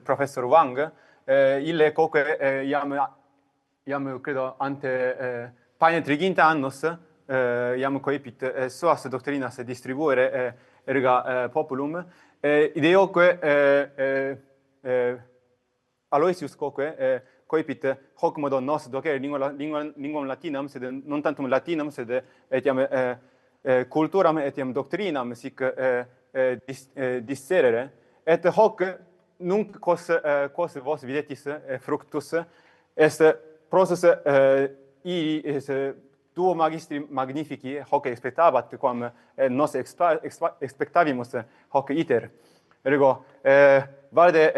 professor Wang, ille quoque iam credo ante paene triginta annus iam coepit suas doctrinas distribuere erga populum, ideoque Aloysius quoque coepit hoc modo nos docere linguam latinam, sed non tantum latinam, sed etiam culturam etiam doctrinam sic discerere, et hoc nunc quos vos videtis fructus est prosus duo magistri magnifici hoc expectabat, quam nos expectavimus hoc iter. Ergo, valde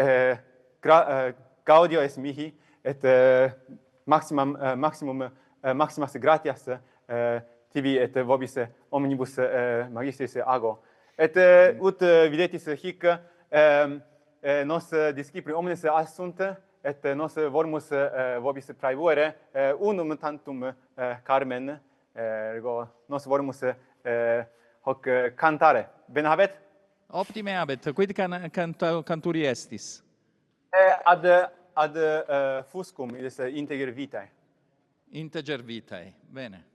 gaudio est mihi, et maximas gratias tibi et vobis omnibus magistris ago. Et ut videtis hic nos discipuli omnes assunt, et nos volmus vobis praevuere unum tantum Carmen, ergo nos volmus hoc cantare. Bene habet? Optime habet. Quid canturi estis? Ad fuscum, is integer vitae. Integer vitae, bene.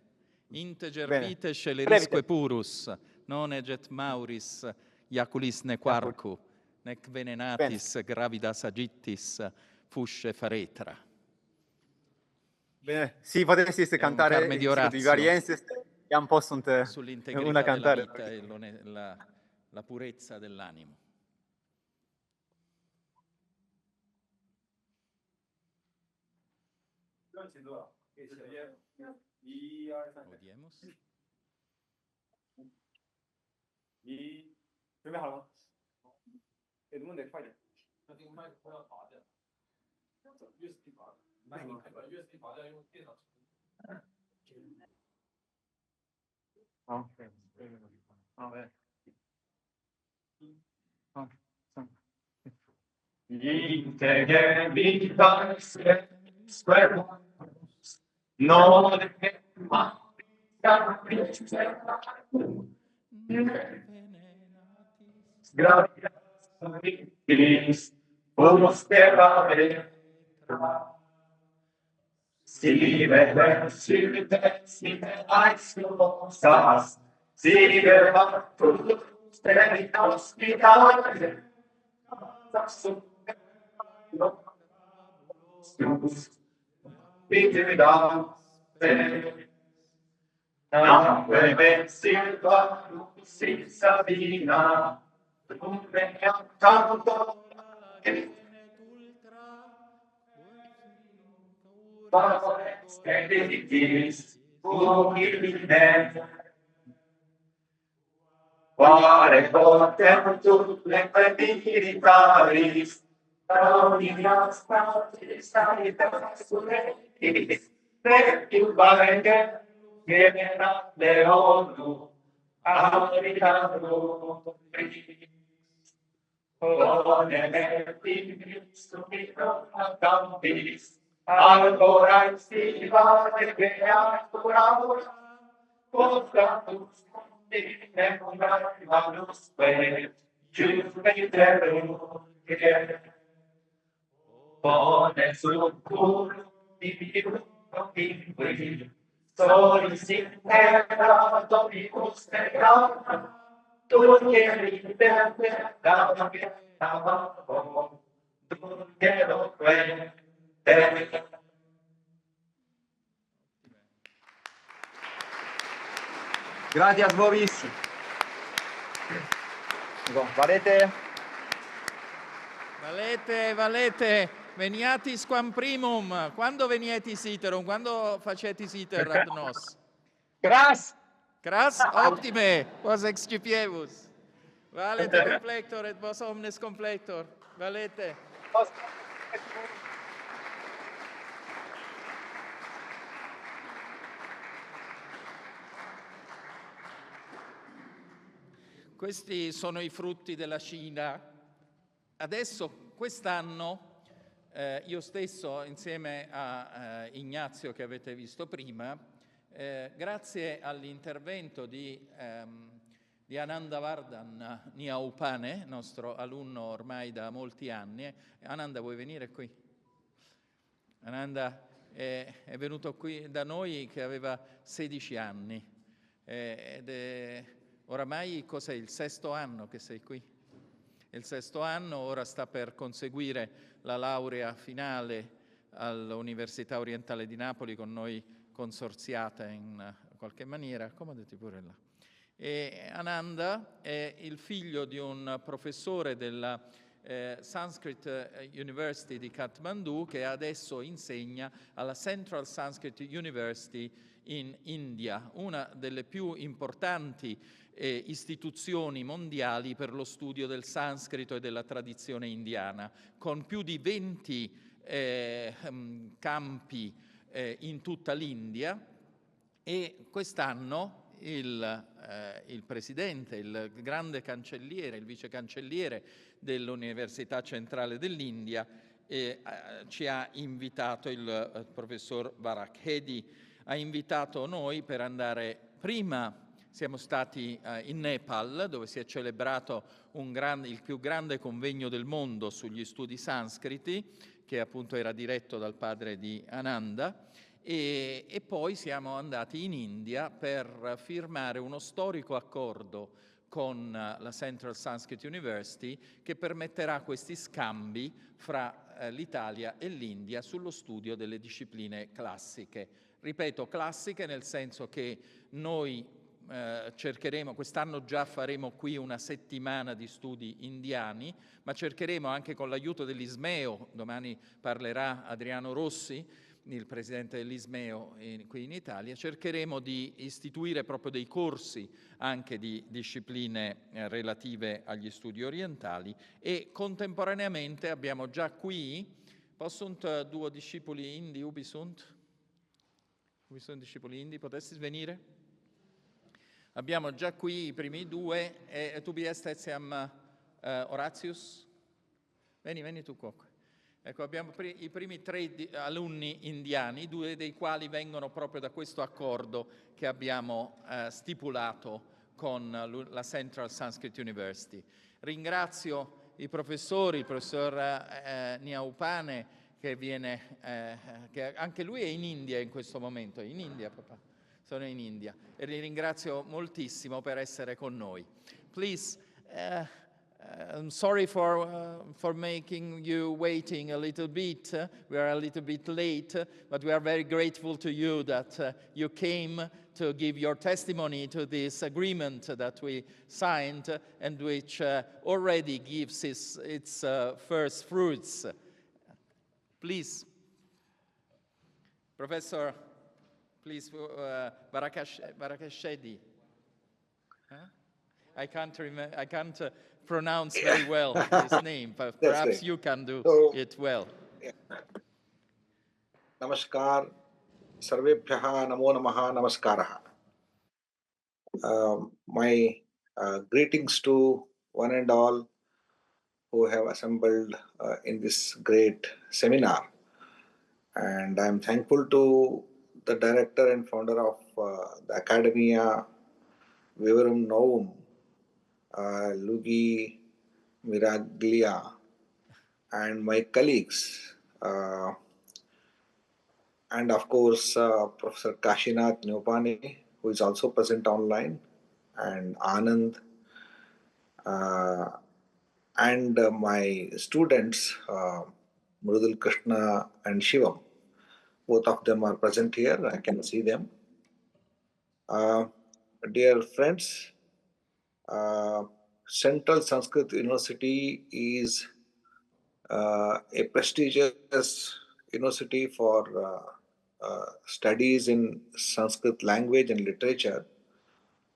Integer Bene. vitae scelerisque purus, non eget mauris iaculis ne quarcu, nec venenatis gravida sagittis fusce faretra. Bene, si potessis cantare Carme di Orazio. Vivariensis, iam possunt una cantare. Sull'integrità della vita e la purezza dell'animo. Odiemus. Integer vitatis spero non gratias unos terrae si aiscosas sigue factus terri hospitale Vitivida Nacque Silva, si Sabina, Convegno canto e valores editis, igne, quare contentu lecti militaris, Audias partis sanitas suretis, Requium valenge, genera leonu, Auricando Oneme Pibis subito campis, Ancora in stiva che ancora Portatus mundi manus per giuventerum che pone sul culo di vivo in cui solis in terra domicus terra tu che ripete da che amavo tu che lo quel Gracias, Boris. Valete? Valete, veniatis quam primum. Quando venietis iterum? Quando facetis iter ad nos? Cras! Cras optime, vos excipiebus. Valete complector et vos omnes complector. Valete. Questi sono i frutti della Cina. Adesso, quest'anno, io stesso, insieme a Ignazio che avete visto prima, grazie all'intervento di Ananda Vardhan Nyaupane, nostro alunno ormai da molti anni. Ananda, vuoi venire qui? Ananda è venuto qui da noi che aveva 16 anni ed è oramai cos'è il 6º anno che sei qui? È il 6º anno, ora sta per conseguire la laurea finale all'Università Orientale di Napoli, con noi consorziata in qualche maniera. Accomodati pure là. E Ananda è il figlio di un professore della Sanskrit University di Kathmandu, che adesso insegna alla Central Sanskrit University in India, una delle più importanti istituzioni mondiali per lo studio del sanscrito e della tradizione indiana, con più di 20 campi in tutta l'India. E quest'anno il presidente, il grande cancelliere, il vice cancelliere dell'Università Centrale dell'India ci ha invitato, il professor Varakhedi ha invitato noi per andare. Prima siamo stati in Nepal, dove si è celebrato il più grande convegno del mondo sugli studi sanscriti, che appunto era diretto dal padre di Ananda, e poi siamo andati in India per firmare uno storico accordo con la Central Sanskrit University che permetterà questi scambi fra l'Italia e l'India sullo studio delle discipline classiche. Ripeto, classiche nel senso che noi cercheremo, quest'anno già faremo qui una settimana di studi indiani, ma cercheremo anche con l'aiuto dell'Ismeo, domani parlerà Adriano Rossi, il presidente dell'Ismeo qui in Italia, cercheremo di istituire proprio dei corsi anche di discipline relative agli studi orientali, e contemporaneamente abbiamo già qui, possunt duo discepoli indi, ubi sunt discepoli indi, potessi venire? Abbiamo già qui i primi due, e tu biest etiam Horatius? Vieni tu qua. Ecco, abbiamo i primi 3 alunni indiani, 2 dei quali vengono proprio da questo accordo che abbiamo stipulato con la Central Sanskrit University. Ringrazio i professori, il professor Nyaupane, che anche lui è in India in questo momento. È in India, papà? Sono in India. E li ringrazio moltissimo per essere con noi. Please, I'm sorry for making you waiting a little bit. We are a little bit late, but we are very grateful to you that you came to give your testimony to this agreement that we signed and which already gives its first fruits. Please, Professor, please, Varakhedi. Huh? I can't pronounce very well his name, but perhaps you can do it well. Namaskar, sarvebhyaha namo namaha namaskaraha. My greetings to one and all who have assembled in this great seminar. And I'm thankful to the director and founder of the Academia Vivarum Novum, Luigi Miraglia, and my colleagues, and of course Professor Kashinat Nyaupane, who is also present online, and Anand, and my students, Mrudul Krishna and Shivam. Both of them are present here. I can see them. Dear friends, Central Sanskrit University is a prestigious university for studies in Sanskrit language and literature.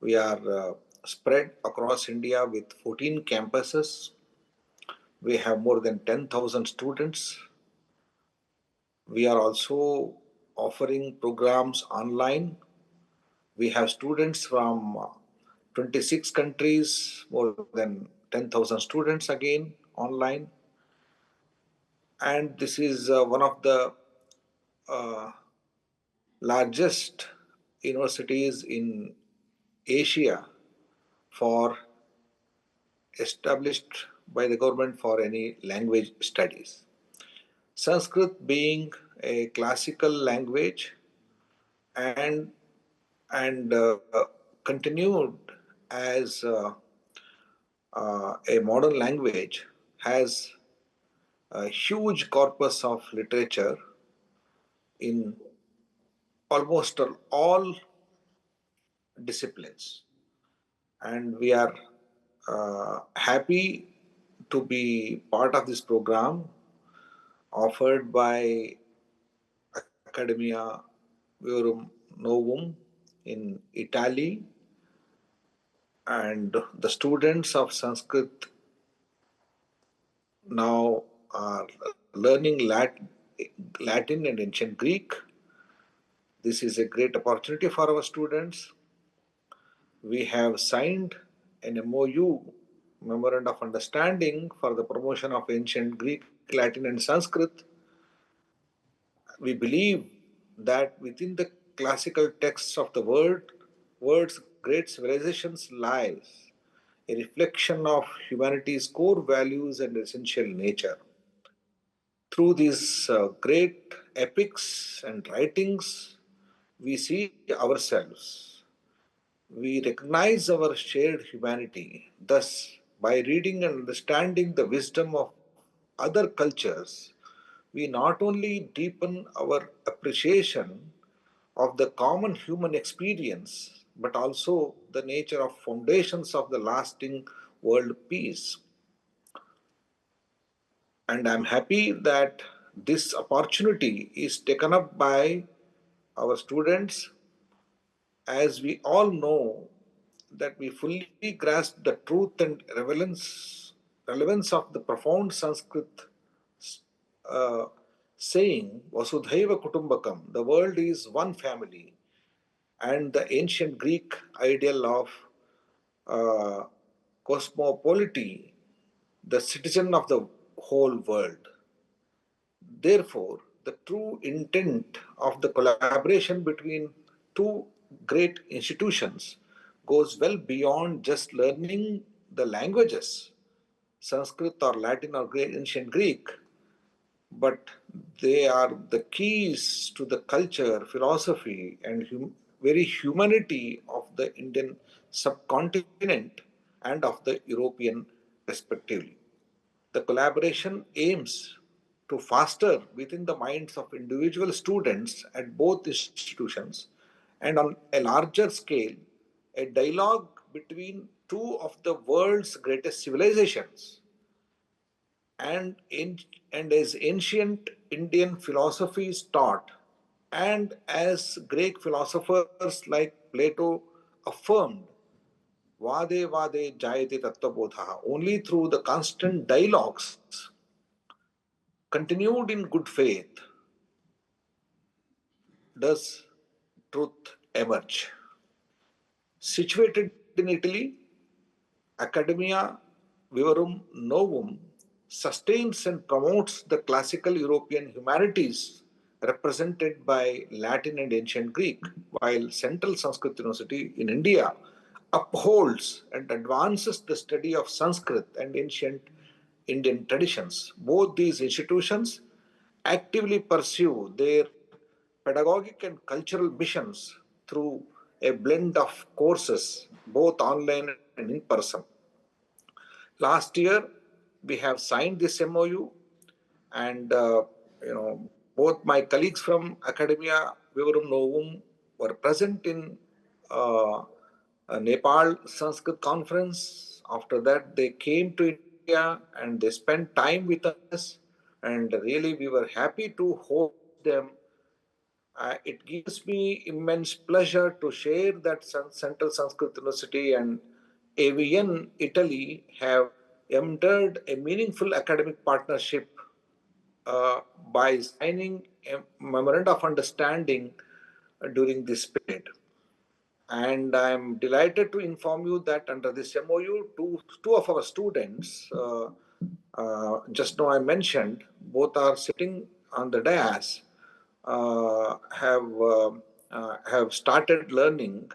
We are spread across India with 14 campuses. We have more than 10,000 students. We are also offering programs online. We have students from 26 countries, more than 10,000 students again online. And this is one of the largest universities in Asia established by the government for any language studies. Sanskrit being a classical language and continued as a modern language, has a huge corpus of literature in almost all disciplines. And we are happy to be part of this program offered by Academia Vivarum Novum in Italy, and the students of Sanskrit now are learning Latin and ancient Greek. This is a great opportunity for our students. We have signed an MOU, Memorandum of Understanding, for the promotion of ancient Greek, Latin and Sanskrit. We believe that within the classical texts of the world's great civilizations lies a reflection of humanity's core values and essential nature. Through these great epics and writings, we see ourselves. We recognize our shared humanity. Thus, by reading and understanding the wisdom of other cultures, we not only deepen our appreciation of the common human experience, but also the nature of foundations of the lasting world peace. And I'm happy that this opportunity is taken up by our students, as we all know that we fully grasp the truth and relevance of the profound Sanskrit saying, Vasudhaiva Kutumbakam, the world is one family, and the ancient Greek ideal of cosmopolity, the citizen of the whole world. Therefore, the true intent of the collaboration between two great institutions goes well beyond just learning the languages, Sanskrit or Latin or ancient Greek, but they are the keys to the culture, philosophy, and very humanity of the Indian subcontinent and of the European respectively. The collaboration aims to foster within the minds of individual students at both institutions and on a larger scale a dialogue between two of the world's greatest civilizations. And as ancient Indian philosophy is taught, and as Greek philosophers like Plato affirmed, Vade Vade Jayate Tattvabodha, only through the constant dialogues continued in good faith does truth emerge. Situated in Italy, Academia Vivarum Novum sustains and promotes the classical European humanities represented by Latin and ancient Greek, while Central Sanskrit University in India upholds and advances the study of Sanskrit and ancient Indian traditions. Both these institutions actively pursue their pedagogic and cultural missions through a blend of courses, both online and in person. Last year, we have signed this MOU, and both my colleagues from Academia Vivarum Novum were present in a Nepal Sanskrit conference. After that, they came to India and they spent time with us, and really we were happy to host them. It gives me immense pleasure to share that Central Sanskrit University and AVN Italy have entered a meaningful academic partnership by signing a memorandum of understanding during this period. And I'm delighted to inform you that under this MOU, two of our students, just now I mentioned, both are sitting on the dais, have started learning.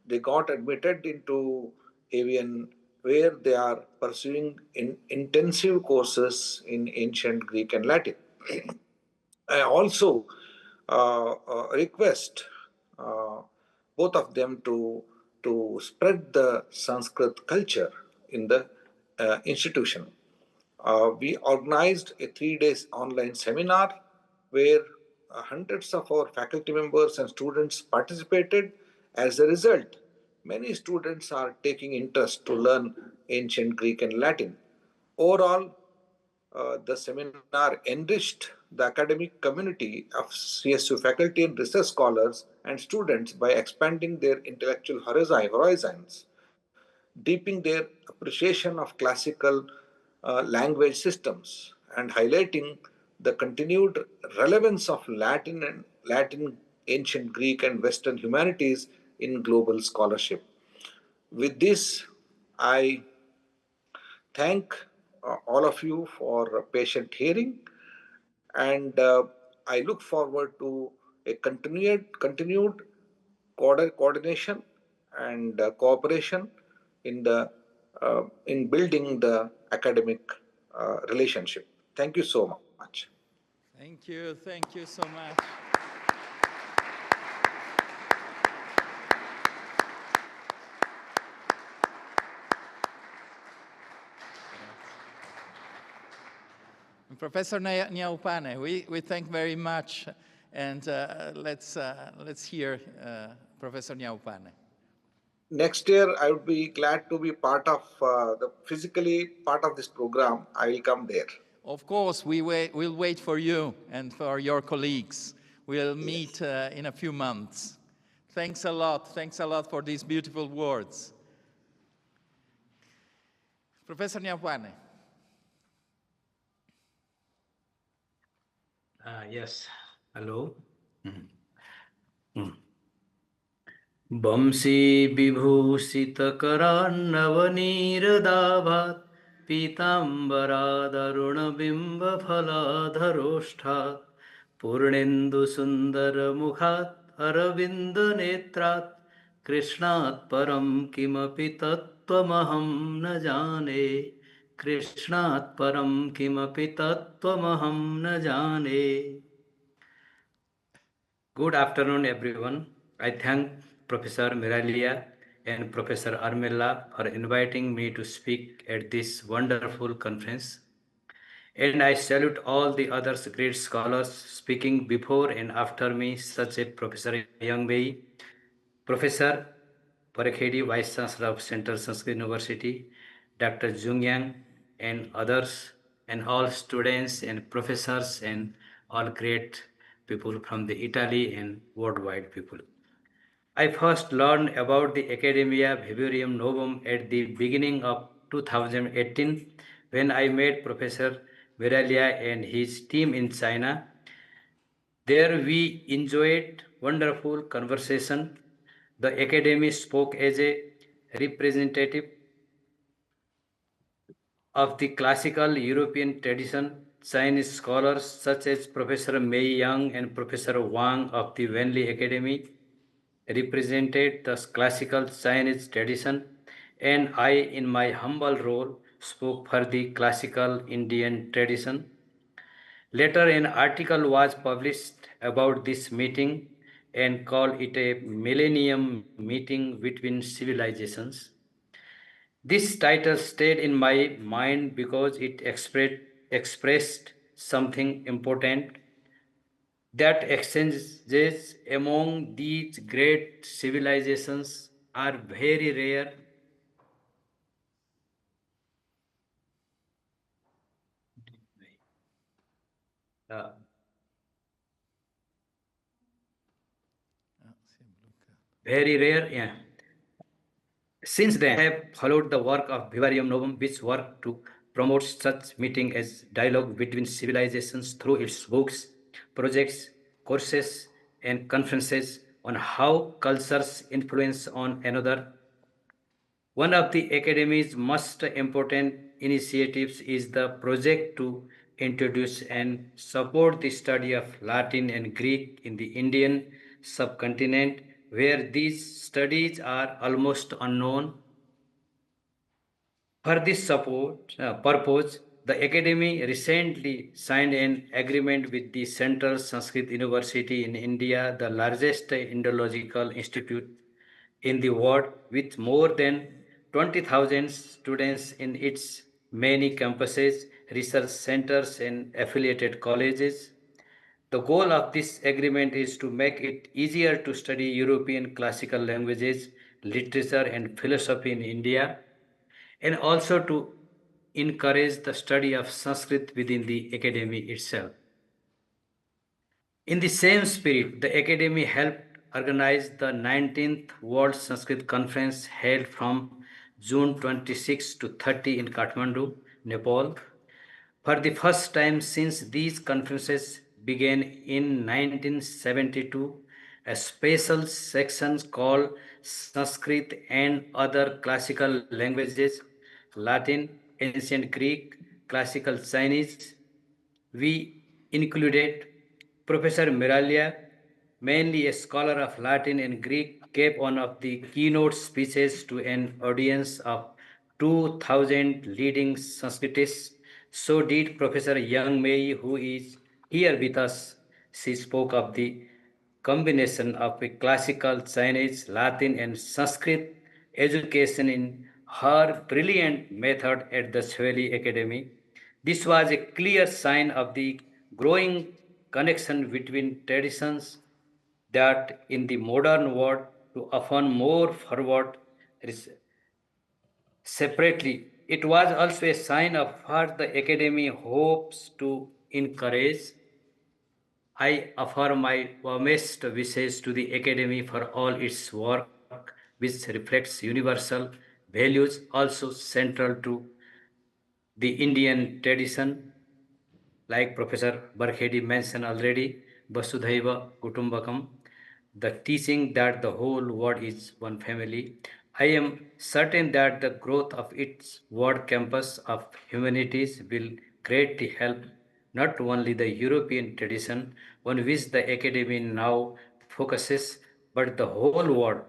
They got admitted into AVN, where they are pursuing intensive courses in ancient Greek and Latin. I also request both of them to spread the Sanskrit culture in the institution. We organized a 3-day online seminar where hundreds of our faculty members and students participated. As a result, many students are taking interest to learn ancient Greek and Latin. Overall, the seminar enriched the academic community of CSU faculty and research scholars and students by expanding their intellectual horizons, deepening their appreciation of classical language systems, and highlighting the continued relevance of Latin, ancient Greek, and Western humanities in global scholarship. With this, I thank all of you for patient hearing, and I look forward to a continued coordination and cooperation in building the academic relationship. Thank you so much. Thank you so much. Professor Nyaupane, we thank very much, and let's hear Professor Nyaupane. Next year, I would be glad to be part of the physically part of this program. I will come there. Of course, we'll wait for you and for your colleagues. We'll meet in a few months. Thanks a lot. Thanks a lot for these beautiful words. Professor Nyaupane. Yes, hello. Vamsi vibhusitakarannavaniradavat pitambaradarunabimbaphaladharoshthat purnendu sundaramukhat aravindanetrat krishnat param kimapi tattvamaham na jane. Krishnat param kimapi tattvamaham na jane. Good afternoon, everyone. I thank Professor Miralia and Professor Armella for inviting me to speak at this wonderful conference. And I salute all the other great scholars speaking before and after me, such as Professor Youngwei, Professor Varakhedi, Vice Chancellor of Central Sanskrit University, Dr. Junyang, and others, and all students and professors and all great people from the Italy and worldwide people. I first learned about the Academia Vivarium Novum at the beginning of 2018 when I met Professor Viralia and his team in China. There we enjoyed wonderful conversation. The Academy spoke as a representative of the classical European tradition. Chinese scholars such as Professor Mei Yang and Professor Wang of the Wenli Academy represented the classical Chinese tradition, and I, in my humble role, spoke for the classical Indian tradition. Later, an article was published about this meeting and called it a Millennium Meeting Between Civilizations. This title stayed in my mind because it expressed something important, that exchanges among these great civilizations are very rare. Very rare, yeah. Since then, I have followed the work of Vivarium Novum, which worked to promote such meeting as dialogue between civilizations through its books, projects, courses, and conferences on how cultures influence on another. One of the Academy's most important initiatives is the project to introduce and support the study of Latin and Greek in the Indian subcontinent, where these studies are almost unknown. For this purpose, the Academy recently signed an agreement with the Central Sanskrit University in India, the largest Indological institute in the world, with more than 20,000 students in its many campuses, research centers, and affiliated colleges. The goal of this agreement is to make it easier to study European classical languages, literature, and philosophy in India, and also to encourage the study of Sanskrit within the academy itself. In the same spirit, the Academy helped organize the 19th World Sanskrit Conference held from June 26 to 30 in Kathmandu, Nepal. For the first time since these conferences began in 1972, a special section called Sanskrit and Other Classical Languages, Latin, Ancient Greek, Classical Chinese. We included Professor Miralia, mainly a scholar of Latin and Greek, gave one of the keynote speeches to an audience of 2,000 leading Sanskritists. So did Professor Yang Mei, who is here with us. She spoke of the combination of a classical Chinese, Latin, and Sanskrit education in her brilliant method at the Queli Academy. This was a clear sign of the growing connection between traditions that in the modern world to often more forward separately. It was also a sign of what the Academy hopes to encourage. I offer my warmest wishes to the Academy for all its work, which reflects universal values also central to the Indian tradition, like Professor Varakhedi mentioned already, Vasudhaiva Kutumbakam, the teaching that the whole world is one family. I am certain that the growth of its world campus of humanities will greatly help not only the European tradition on which the Academy now focuses, but the whole world.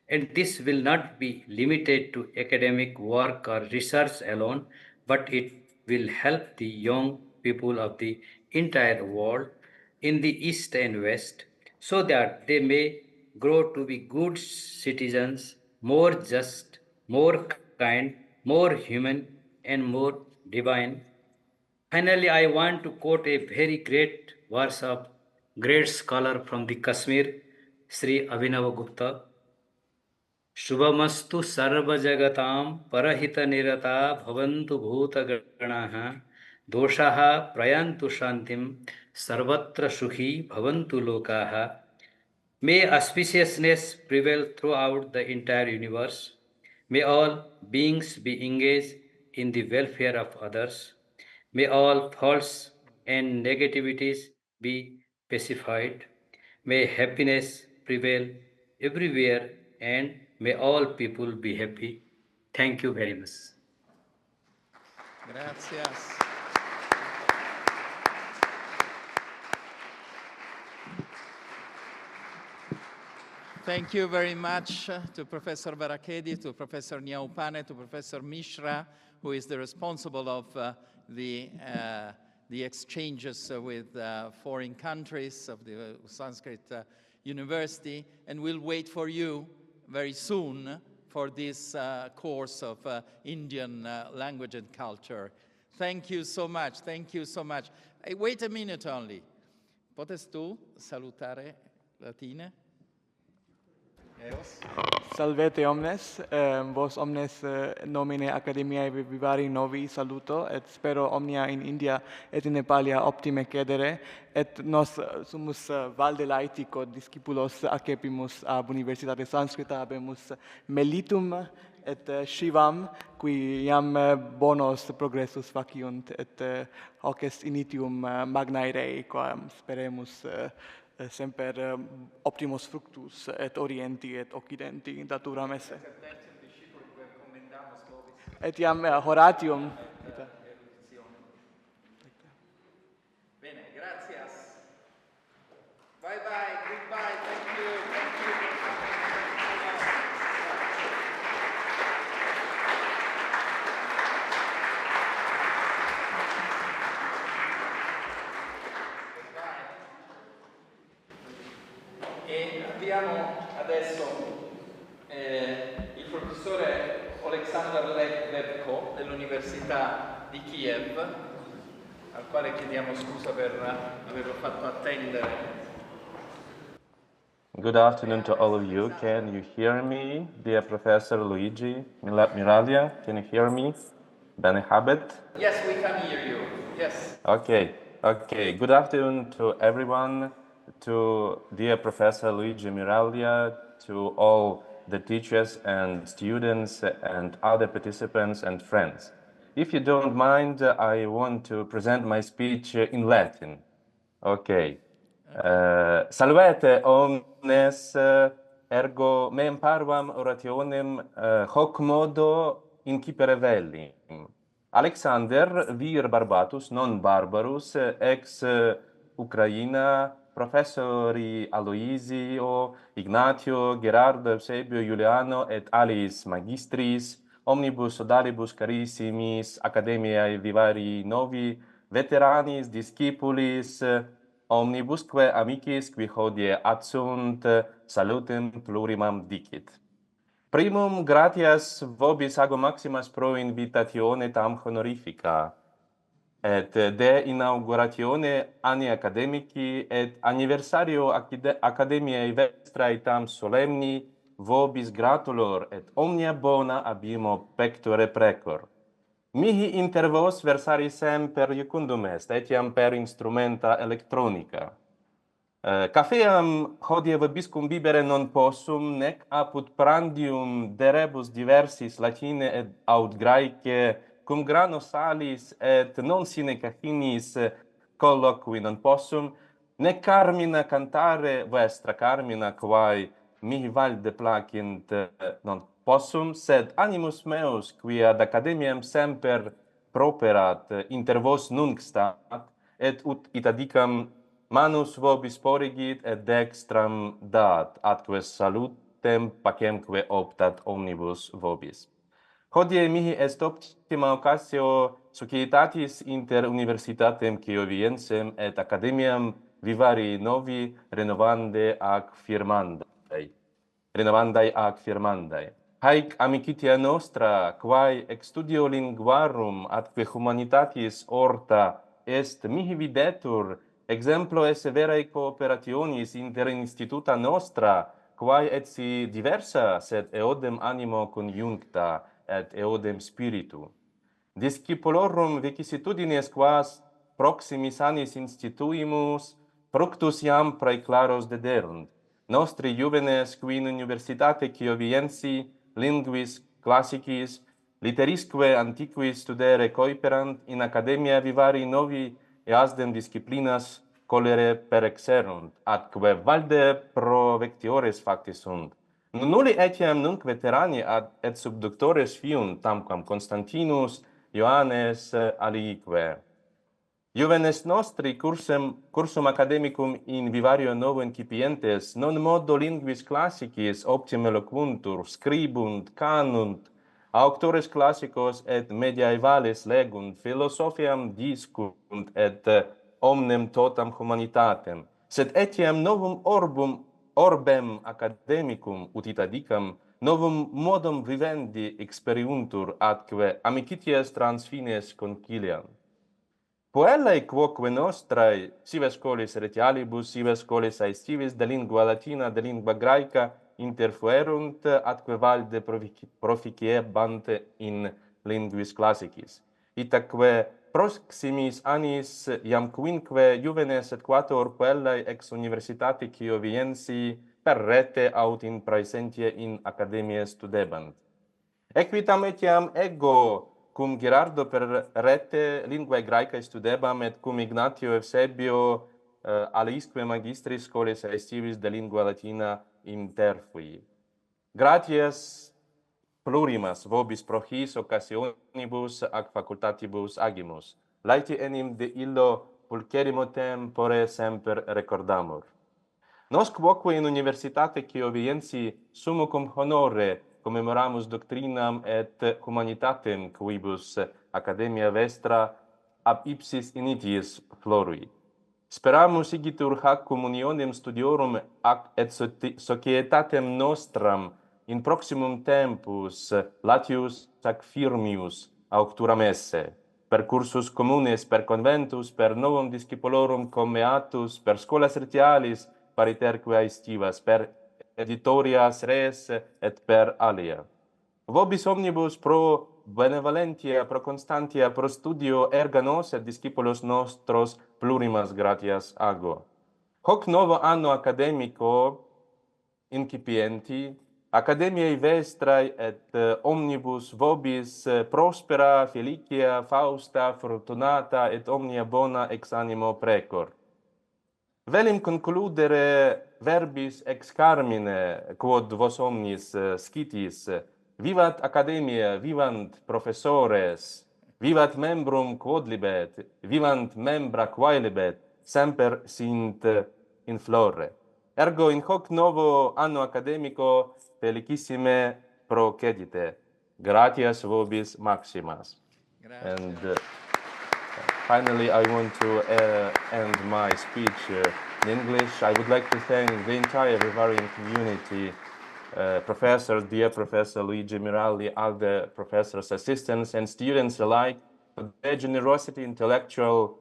And this will not be limited to academic work or research alone, but it will help the young people of the entire world in the East and West so that they may grow to be good citizens, more just, more kind, more human, and more divine. Finally, I want to quote a very great verse of great scholar from the Kashmir, Sri Abhinav Gupta. Shubhamastu sarvajagatam parahita nirata bhavantu bhutaganaha doshaha prayantu shantim sarvatra sukhi bhavantu lokaha. May auspiciousness prevail throughout the entire universe. May all beings be engaged in the welfare of others. May all faults and negativities be pacified. May happiness prevail everywhere and may all people be happy. Thank you very much. Gracias. Thank you very much to Professor Varakhedi, to Professor Nyaupane, to Professor Mishra, who is the responsible of the exchanges with foreign countries of the Sanskrit University, and we'll wait for you very soon for this course of Indian language and culture. Thank you so much, thank you so much. Hey, wait a minute only. Potes tu salutare latine? Salvete omnes, vos omnes nomine Academiae Vivari Novi saluto, et spero omnia in India et in Nepalia optime cedere, et nos sumus valde laetico discipulos accepimus ab Universitate Sanscrita, habemus melitum et shivam, qui iam bonos progressus faciunt, et hoc est initium magnae rei, quam speremus semper optimus fructus et orienti et occidenti daturam esse. Et iam Horatium. Bene, gracias. Bye bye, goodbye, thank you, thank you. E abbiamo adesso il professore Oleksandr Levko dell'Università di Kiev, al quale chiediamo scusa per averlo fatto attendere. Good afternoon to all of you. Can you hear me, dear Professor Luigi Miraglia? Can you hear me? Bene habet? Yes, we can hear you. Yes. Okay. Good afternoon to everyone, to dear Professor Luigi Miraglia, to all the teachers and students and other participants and friends. If you don't mind, I want to present my speech in Latin. Okay. Salvete omnes, ergo meam parvam orationem hoc modo incipere vellim. Oleksandr, vir barbatus, non barbarus, ex Ucraina, professori Aloisio, Ignatio, Gerardo, Eusebio, Juliano, et aliis magistris, omnibus sodalibus carissimis, Academiae Vivari Novi, veteranis, discipulis, omnibusque amicis qui hodie adsunt, salutem plurimam dicit. Primum gratias vobis ago maximas pro invitatione tam honorifica, et de inauguratione anni academici et anniversario Academiae Vestrae tam solemni vobis gratulor et omnia bona abimo pectore precor. Mihi inter vos versari semper iucundum est, etiam per instrumenta electronica. Cafeam hodie vobiscum bibere non possum, nec apud prandium de rebus diversis latine et aut graece, cum grano salis et non sine cachinis colloqui non possum, nec carmina cantare vestra carmina quae mihi valde placint non possum, sed animus meus qui ad academiam semper properat inter vos nunc stat, et ut ita dicam manus vobis porigit et dextram dat, atque salutem pacemque optat omnibus vobis. Hodie mihi est optima occasio societatis inter universitatem Kioviensem et academiam Vivari Novi renovandae ac firmandae. Haec amicitia nostra, quae ex studio linguarum atque humanitatis orta est mihi videtur, exemplo esse verae cooperationis inter instituta nostra, quae et si diversa, sed eodem animo conjuncta, et eodem spiritu. Discipulorum vicissitudines quas proximis annis instituimus, fructus iam praeclaros dederunt. Nostri juvenes qui in Universitate Chioviensi linguis classicis literisque antiquis studere coiperant, in academia vivari novi easdem disciplinas colere perexerunt, atque valde provectiores facti sunt. Nulli etiam nunc veterani et subductores fiunt, tamquam Constantinus, Ioannes alique. Juvenes nostri cursum academicum in vivario novo incipientes, non modo linguis classicis optime loquuntur, scribunt, canunt, auctores classicos et mediaevales legunt, philosophiam discunt et omnem totam humanitatem, sed etiam novum orbem academicum utita dicam, novum modum vivendi experiuntur atque amicitias trans fines conciliant. Puellae quoque nostrae sive scholis retialibus, sive scholis aestivis de lingua latina, de lingua graeca interfuerunt, atque valde proficiebant in linguis classicis. Itaque proximis annis iam quinque juvenes et quator puellae ex Universitate Chioviensi per rete aut in praesentie in academia studebant. Equitam etiam ego cum Gerardo per rete linguae graecae studebam et cum Ignatio Eusebio alisque magistris scholis aestivis de lingua latina interfui. Gratias plurimas vobis pro his occasionibus ac facultatibus agimus. Laeti enim de illo pulcherimo tempore semper recordamur. Nos quoque in Universitate Chioviensi sumo cum honore commemoramus doctrinam et humanitatem quibus Academia Vestra ab ipsis initiis floruit. Speramus igitur hac communionem studiorum et societatem nostram in proximum tempus latius ac firmius aucturam esse, per cursus communes, per conventus, per novum discipulorum commeatus, per scholas retialis pariterque aestivas, per editorias res et per alia. Vobis omnibus pro benevolentia, pro constantia, pro studio erga nos et discipulos nostros plurimas gratias ago. Hoc novo anno academico incipienti, Academiae Vestrae et omnibus vobis prospera, felicia, fausta, fortunata et omnia bona ex animo precor. Velim concludere verbis ex carmine, quod vos omnis scitis, vivat academia, vivant professores, vivat membrum quodlibet, vivant membra quaelibet, semper sint in flore. Ergo in hoc novo anno academico felicissime procedite. Gratias vobis maximas. Grazie. And finally, I want to end my speech in English. I would like to thank the entire Vivarian community, professors, dear Professor Luigi Miralli, other professors, assistants, and students alike, for their generosity, intellectual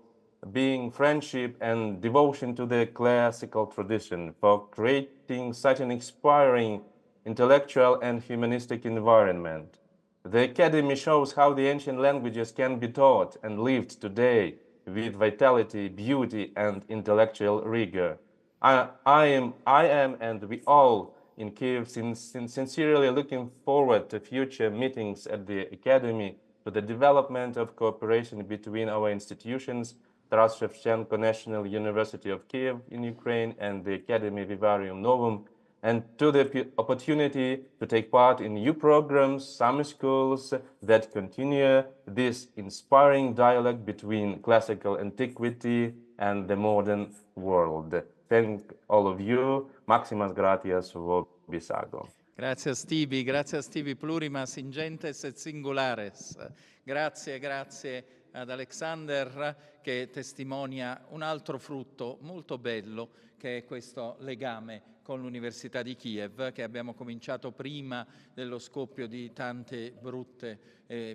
being, friendship, and devotion to the classical tradition, for creating such an inspiring intellectual and humanistic environment. The Academy shows how the ancient languages can be taught and lived today with vitality, beauty, and intellectual rigor. I am, and we all in Kiev sincerely looking forward to future meetings at the Academy to the development of cooperation between our institutions, Taras Shevchenko National University of Kiev in Ukraine and the Academy Vivarium Novum, and to the opportunity to take part in new programs, summer schools that continue this inspiring dialogue between classical antiquity and the modern world. Thank all of you. Maximas gratias vobis ago. Grazie Stevie, plurimas ingentes et singulares. Grazie ad Oleksandr che testimonia un altro frutto molto bello, che è questo legame con l'Università di Kiev, che abbiamo cominciato prima dello scoppio di tante brutte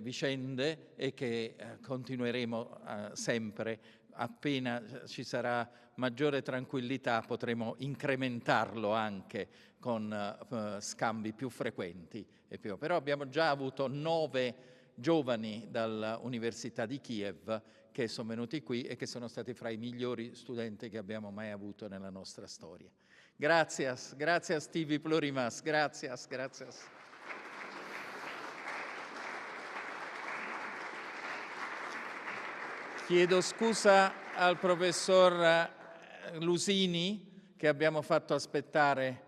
vicende e che continueremo sempre. Appena ci sarà maggiore tranquillità potremo incrementarlo anche con scambi più frequenti. Però abbiamo già avuto 9 giovani dall'Università di Kiev che sono venuti qui e che sono stati fra i migliori studenti che abbiamo mai avuto nella nostra storia. Gracias, gracias Tivi Plurimas, gracias, gracias. Chiedo scusa al professor Lusini che abbiamo fatto aspettare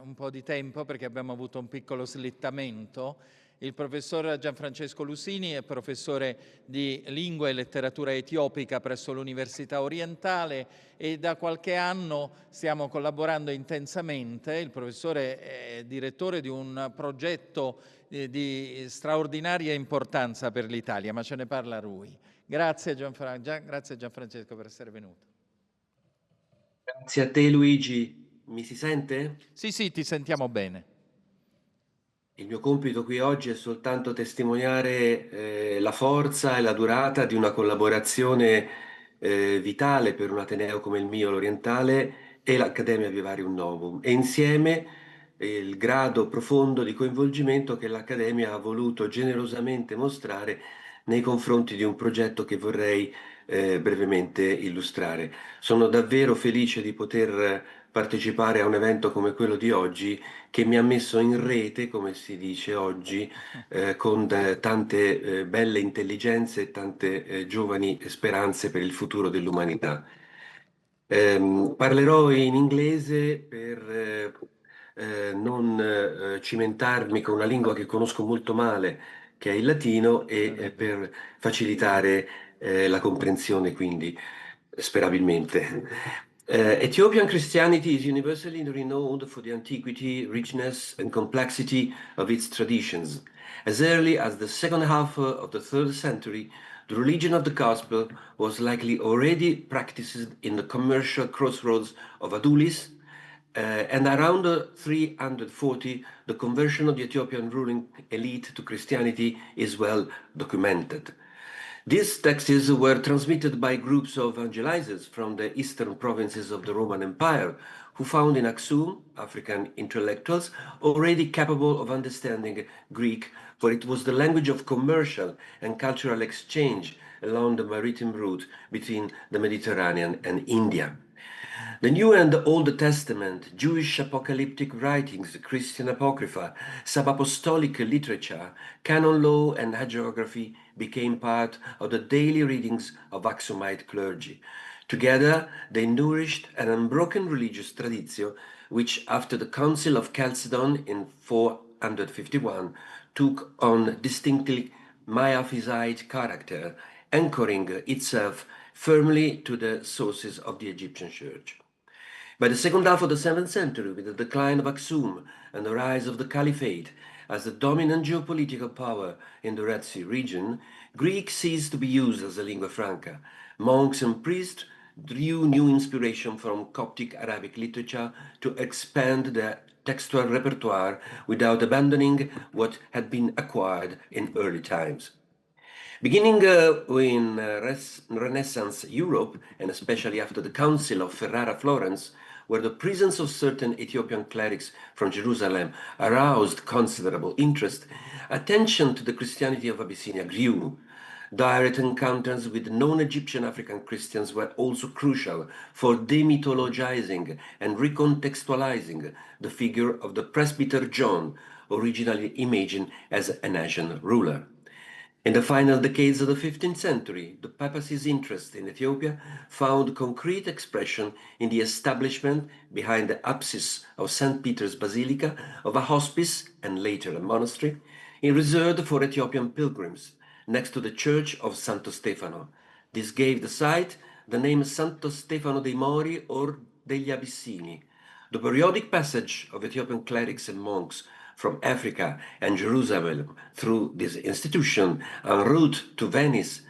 un po' di tempo perché abbiamo avuto un piccolo slittamento. Il professor Gianfrancesco Lusini è professore di lingua e letteratura etiopica presso l'Università Orientale e da qualche anno stiamo collaborando intensamente. Il professore è direttore di un progetto di straordinaria importanza per l'Italia, ma ce ne parla lui. Grazie Gianfrancesco per essere venuto. Grazie a te Luigi. Mi si sente? Sì, ti sentiamo bene. Il mio compito qui oggi è soltanto testimoniare la forza e la durata di una collaborazione vitale per un ateneo come il mio, l'Orientale, e l'Accademia Vivarium Novum, e insieme il grado profondo di coinvolgimento che l'Accademia ha voluto generosamente mostrare nei confronti di un progetto che vorrei brevemente illustrare. Sono davvero felice di poter partecipare a un evento come quello di oggi, che mi ha messo in rete, come si dice oggi, con tante belle intelligenze e tante giovani speranze per il futuro dell'umanità. Parlerò in inglese per non cimentarmi con una lingua che conosco molto male, che è il latino, e per facilitare la comprensione, quindi, sperabilmente. Ethiopian Christianity is universally renowned for the antiquity, richness, and complexity of its traditions. As early as the second half of the 3rd century, the religion of the gospel was likely already practiced in the commercial crossroads of Adulis, and around 340, the conversion of the Ethiopian ruling elite to Christianity is well documented. These texts were transmitted by groups of evangelizers from the eastern provinces of the Roman Empire, who found in Aksum African intellectuals already capable of understanding Greek, for it was the language of commercial and cultural exchange along the maritime route between the Mediterranean and India. The New and the Old Testament, Jewish apocalyptic writings, Christian apocrypha, sub-apostolic literature, canon law, and hagiography became part of the daily readings of Aksumite clergy. Together, they nourished an unbroken religious tradition, which, after the Council of Chalcedon in 451, took on distinctly Miaphysite character, anchoring itself firmly to the sources of the Egyptian Church. By the second half of the 7th century, with the decline of Aksum and the rise of the Caliphate as the dominant geopolitical power in the Red Sea region, Greek ceased to be used as a lingua franca. Monks and priests drew new inspiration from Coptic Arabic literature to expand their textual repertoire without abandoning what had been acquired in early times. Beginning in Renaissance Europe, and especially after the Council of Ferrara-Florence, where the presence of certain Ethiopian clerics from Jerusalem aroused considerable interest, attention to the Christianity of Abyssinia grew. Direct encounters with non-Egyptian African Christians were also crucial for demythologizing and recontextualizing the figure of the presbyter John, originally imagined as a national ruler. In the final decades of the 15th century, the papacy's interest in Ethiopia found concrete expression in the establishment, behind the apsis of St. Peter's Basilica, of a hospice, and later a monastery, reserved for Ethiopian pilgrims, next to the church of Santo Stefano. This gave the site the name Santo Stefano dei Mori or degli Abissini. The periodic passage of Ethiopian clerics and monks from Africa and Jerusalem through this institution en route to Venice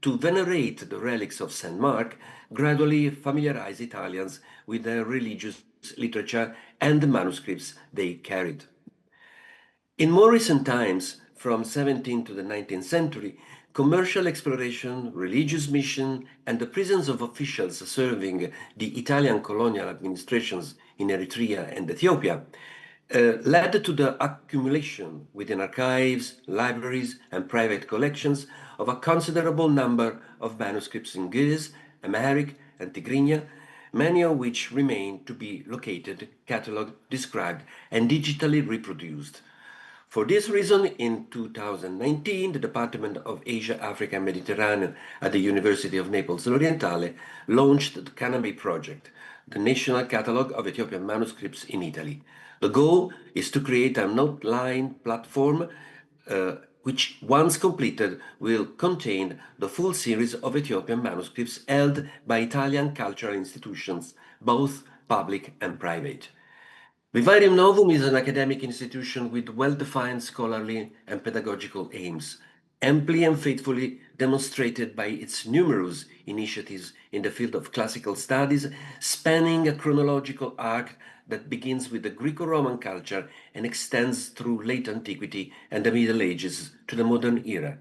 to venerate the relics of St. Mark gradually familiarize Italians with their religious literature and the manuscripts they carried. In more recent times, from 17th to the 19th century, commercial exploration, religious mission, and the presence of officials serving the Italian colonial administrations in Eritrea and Ethiopia led to the accumulation within archives, libraries, and private collections of a considerable number of manuscripts in Ge'ez, Amharic, and Tigrinya, many of which remain to be located, catalogued, described, and digitally reproduced. For this reason, in 2019, the Department of Asia, Africa, and Mediterranean at the University of Naples Orientale launched the Kaname project, the National Catalogue of Ethiopian Manuscripts in Italy. The goal is to create an online platform which, once completed, will contain the full series of Ethiopian manuscripts held by Italian cultural institutions, both public and private. Vivarium Novum is an academic institution with well-defined scholarly and pedagogical aims, amply and faithfully demonstrated by its numerous initiatives in the field of classical studies, spanning a chronological arc that begins with the Greco-Roman culture and extends through late antiquity and the Middle Ages to the modern era.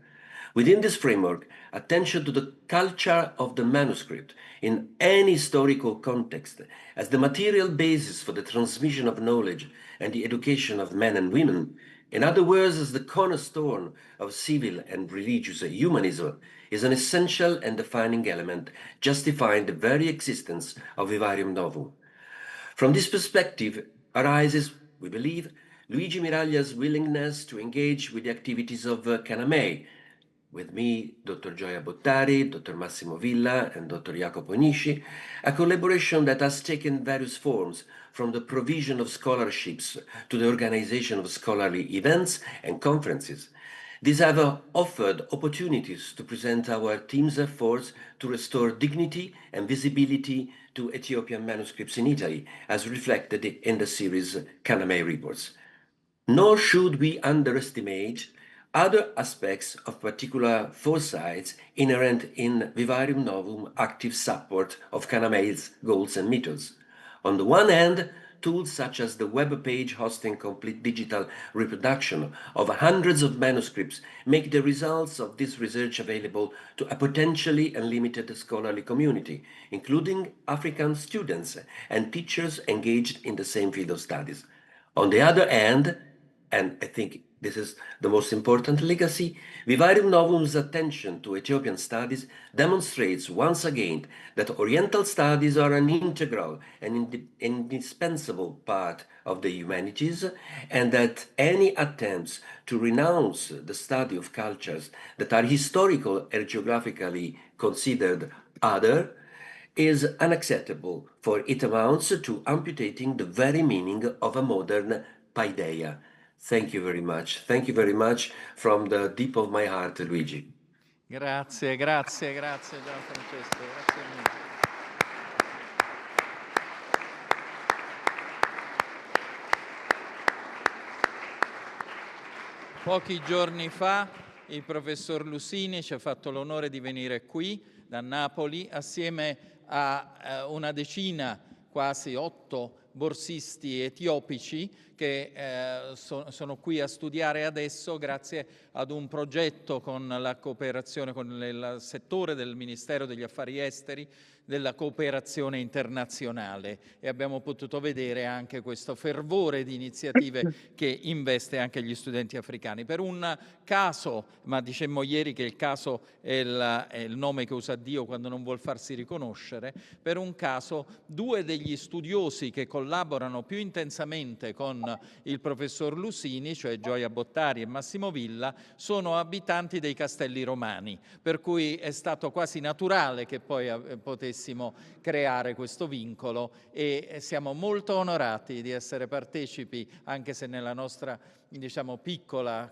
Within this framework, attention to the culture of the manuscript in any historical context as the material basis for the transmission of knowledge and the education of men and women, in other words, as the cornerstone of civil and religious humanism, is an essential and defining element justifying the very existence of Vivarium Novum. From this perspective arises, we believe, Luigi Miraglia's willingness to engage with the activities of Kaname, with me, Dr. Gioia Bottari, Dr. Massimo Villa, and Dr. Jacopo Nisci, a collaboration that has taken various forms, from the provision of scholarships to the organization of scholarly events and conferences. These have offered opportunities to present our team's efforts to restore dignity and visibility to Ethiopian manuscripts in Italy, as reflected in the series Kaname Reports. Nor should we underestimate other aspects of particular foresights inherent in Vivarium Novum active support of Kaname's goals and methods. On the one hand, tools such as the web page hosting complete digital reproduction of hundreds of manuscripts make the results of this research available to a potentially unlimited scholarly community, including African students and teachers engaged in the same field of studies. On the other hand, and I think this is the most important legacy, Vivarium Novum's attention to Ethiopian studies demonstrates once again that Oriental studies are an integral and indispensable part of the humanities, and that any attempts to renounce the study of cultures that are historical or geographically considered other is unacceptable, for it amounts to amputating the very meaning of a modern paideia. Thank you very much. Thank you very much from the deep of my heart, Luigi. Grazie, grazie, grazie Gianfrancesco, grazie mille. Pochi giorni fa il professor Lusini ci ha fatto l'onore di venire qui da Napoli assieme a una decina, quasi 8 borsisti etiopici che sono qui a studiare adesso grazie ad un progetto con la cooperazione con il settore del Ministero degli Affari Esteri della cooperazione internazionale, e abbiamo potuto vedere anche questo fervore di iniziative che investe anche gli studenti africani. Per un caso, ma dicemmo ieri che il caso è il nome che usa Dio quando non vuol farsi riconoscere, per un caso 2 degli studiosi che collaborano più intensamente con il professor Lusini, cioè Gioia Bottari e Massimo Villa, sono abitanti dei Castelli Romani, per cui è stato quasi naturale che poi potessimo creare questo vincolo, e siamo molto onorati di essere partecipi, anche se nella nostra, diciamo, piccola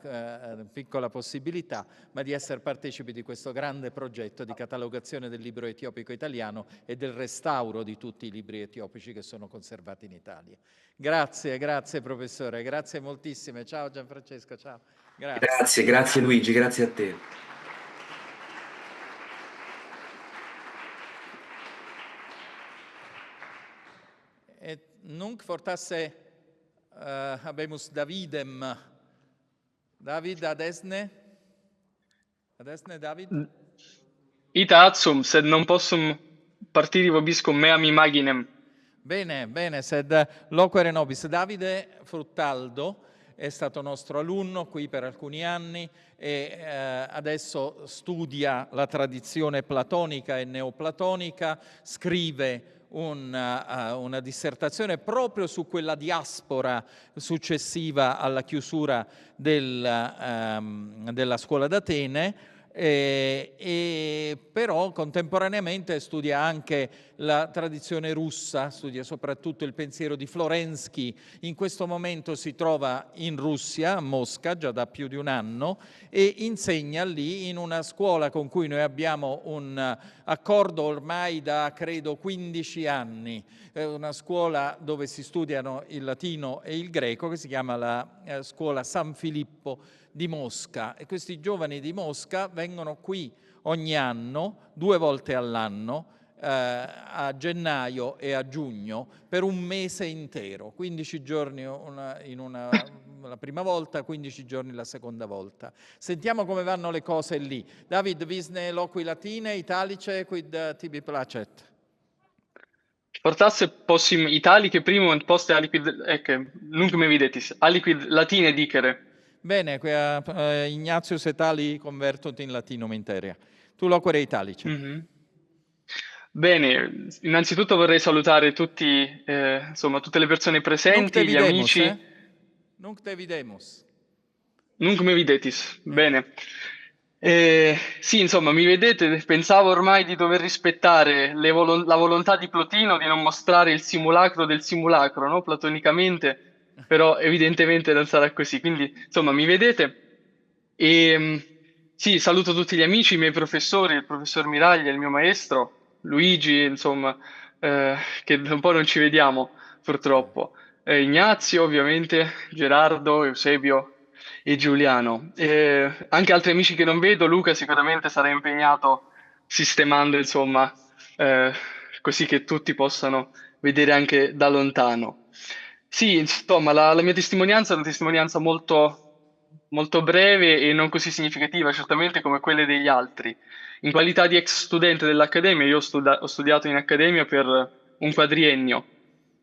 possibilità, ma di essere partecipi di questo grande progetto di catalogazione del libro etiopico italiano e del restauro di tutti i libri etiopici che sono conservati in Italia. Grazie, grazie professore, grazie moltissime. Ciao Gianfrancesco, ciao. Grazie, grazie Luigi, grazie a te. Et nunc fortasse habemus Davidem. David ad esne? Ad esne David? Ita atsum, sed non possum partiri vobiscum meam imaginem. Bene, bene, sed loquere nobis. Davide Fruttaldo è stato nostro alunno qui per alcuni anni e adesso studia la tradizione platonica e neoplatonica, scrive una dissertazione proprio su quella diaspora successiva alla chiusura della scuola d'Atene, e però contemporaneamente studia anche la tradizione russa, studia soprattutto il pensiero di Florensky. In questo momento si trova in Russia, a Mosca, già da più di un anno, e insegna lì in una scuola con cui noi abbiamo un accordo ormai da, credo, 15 anni. È una scuola dove si studiano il latino e il greco, che si chiama la scuola San Filippo di Mosca, e questi giovani di Mosca vengono qui ogni anno, 2 volte all'anno, a gennaio e a giugno, per un mese intero, 15 giorni la prima volta, 15 giorni la seconda volta. Sentiamo come vanno le cose lì. David, visne loqui latine, italice, quid tibi placet? Fortasse possim italiche primum et poste aliquid, ecce, nunc me videtis, aliquid latine dicere. Bene, Ignatius et ali convertunt in latinum interea. Tu loquere italice. Bene, innanzitutto vorrei salutare tutti, insomma, tutte le persone presenti, gli amici. Nunc te videmus. Nunc me videtis, bene. Sì, insomma, mi vedete, pensavo ormai di dover rispettare la volontà di Plotino di non mostrare il simulacro del simulacro, no? Platonicamente, però evidentemente non sarà così. Quindi, insomma, mi vedete. Sì, saluto tutti gli amici, i miei professori, il professor Miraglia, il mio maestro, Luigi, insomma, che da un po' non ci vediamo, purtroppo. Ignazio, ovviamente, Gerardo, Eusebio e Giuliano. Anche altri amici che non vedo, Luca sicuramente sarà impegnato sistemando, insomma, così che tutti possano vedere anche da lontano. Sì, insomma, la mia testimonianza è una testimonianza molto breve e non così significativa, certamente come quelle degli altri. In qualità di ex studente dell'Accademia, io ho studiato in Accademia per un quadriennio,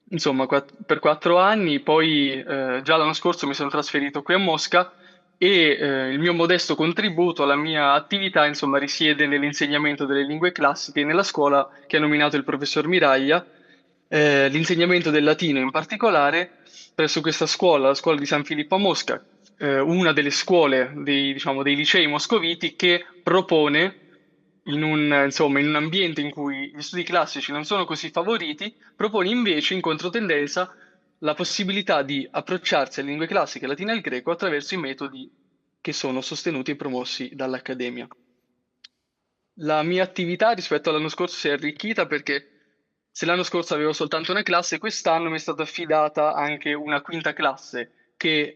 insomma, per 4 anni, poi già l'anno scorso mi sono trasferito qui a Mosca e il mio modesto contributo alla mia attività, insomma, risiede nell'insegnamento delle lingue classiche nella scuola che ha nominato il professor Miraglia, l'insegnamento del latino in particolare presso questa scuola, la scuola di San Filippo a Mosca, una delle scuole diciamo, dei licei moscoviti che propone insomma, in un ambiente in cui gli studi classici non sono così favoriti, propone invece in controtendenza la possibilità di approcciarsi alle lingue classiche, latino e il greco, attraverso i metodi che sono sostenuti e promossi dall'Accademia. La mia attività rispetto all'anno scorso si è arricchita perché se l'anno scorso avevo soltanto una classe, quest'anno mi è stata affidata anche una quinta classe che,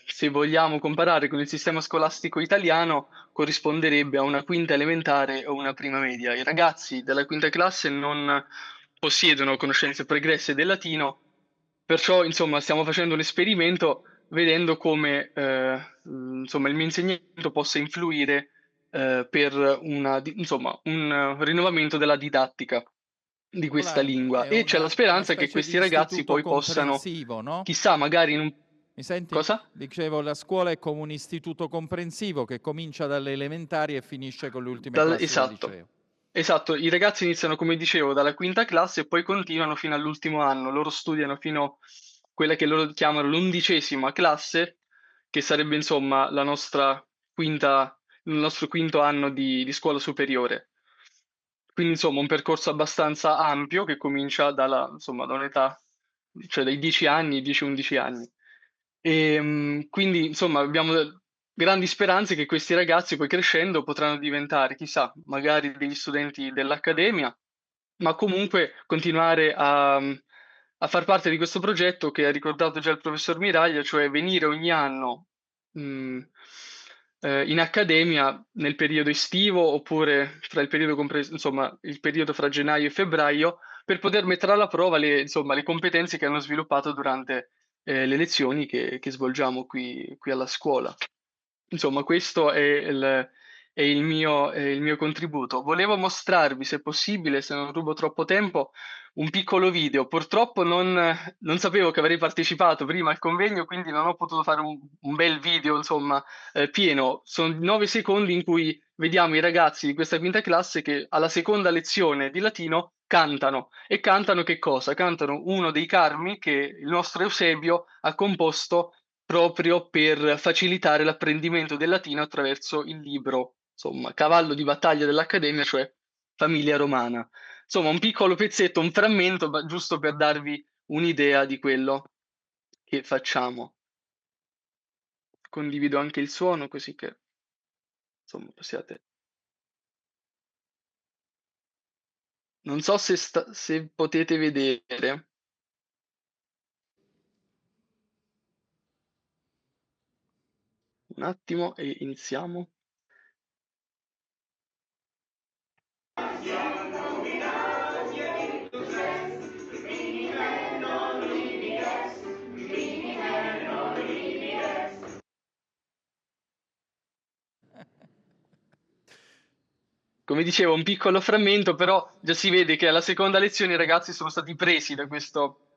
se vogliamo comparare con il sistema scolastico italiano, corrisponderebbe a una quinta elementare o una prima media. I ragazzi della quinta classe non possiedono conoscenze pregresse del latino, perciò insomma stiamo facendo un esperimento vedendo come insomma, il mio insegnamento possa influire per insomma, un rinnovamento della didattica di questa lingua, È e c'è la una speranza che specie di questi ragazzi istituto poi possano, comprensivo, no? chissà, magari in un... Mi senti? Cosa? Dicevo, la scuola è come un istituto comprensivo che comincia dalle elementari e finisce con le ultime classi del liceo. Esatto, i ragazzi iniziano, come dicevo, dalla quinta classe e poi continuano fino all'ultimo anno. Loro studiano fino a quella che loro chiamano l'11ª classe, che sarebbe insomma il nostro quinto anno di scuola superiore. Quindi insomma un percorso abbastanza ampio che comincia insomma, da un'età, cioè dai 10 anni, 10-11 anni. Quindi insomma abbiamo grandi speranze che questi ragazzi poi crescendo potranno diventare, chissà, magari degli studenti dell'Accademia, ma comunque continuare a far parte di questo progetto che ha ricordato già il professor Miraglia, cioè venire ogni anno in Accademia nel periodo estivo oppure fra il periodo compreso, insomma, il periodo fra gennaio e febbraio, per poter mettere alla prova le competenze che hanno sviluppato durante le lezioni che svolgiamo qui alla scuola. Insomma, questo è il mio contributo. Volevo mostrarvi, se possibile, se non rubo troppo tempo, un piccolo video. Purtroppo non sapevo che avrei partecipato prima al convegno, quindi non ho potuto fare un bel video, insomma, pieno. Sono 9 secondi in cui vediamo i ragazzi di questa quinta classe che alla seconda lezione di latino cantano. E cantano che cosa? Cantano uno dei carmi che il nostro Eusebio ha composto proprio per facilitare l'apprendimento del latino attraverso il libro, insomma, cavallo di battaglia dell'Accademia, cioè Famiglia Romana. Insomma, un piccolo pezzetto, un frammento, ma giusto per darvi un'idea di quello che facciamo. Condivido anche il suono, così che, insomma, possiate... Non so se potete vedere. Un attimo e iniziamo. Come dicevo, un piccolo frammento, però già si vede che alla seconda lezione i ragazzi sono stati presi da questo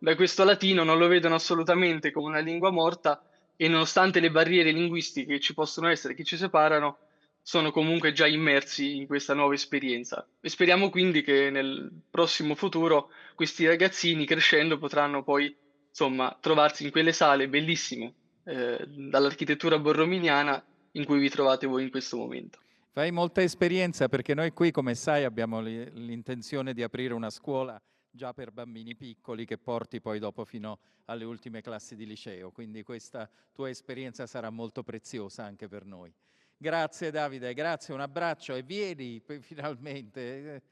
latino, non lo vedono assolutamente come una lingua morta e nonostante le barriere linguistiche che ci possono essere, che ci separano, sono comunque già immersi in questa nuova esperienza. E speriamo quindi che nel prossimo futuro questi ragazzini crescendo potranno poi, insomma, trovarsi in quelle sale bellissime dall'architettura borrominiana in cui vi trovate voi in questo momento. Fai molta esperienza perché noi qui, come sai, abbiamo l'intenzione di aprire una scuola già per bambini piccoli che porti poi dopo fino alle ultime classi di liceo, quindi questa tua esperienza sarà molto preziosa anche per noi. Grazie Davide, grazie, un abbraccio e vieni finalmente,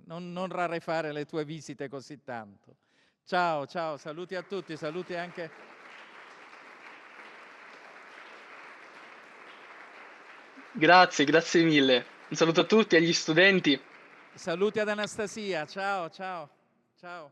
non rarefare le tue visite così tanto. Ciao, ciao, saluti a tutti, saluti anche... Grazie mille. Un saluto a tutti, agli studenti. Saluti ad Anastasia, ciao, ciao, ciao.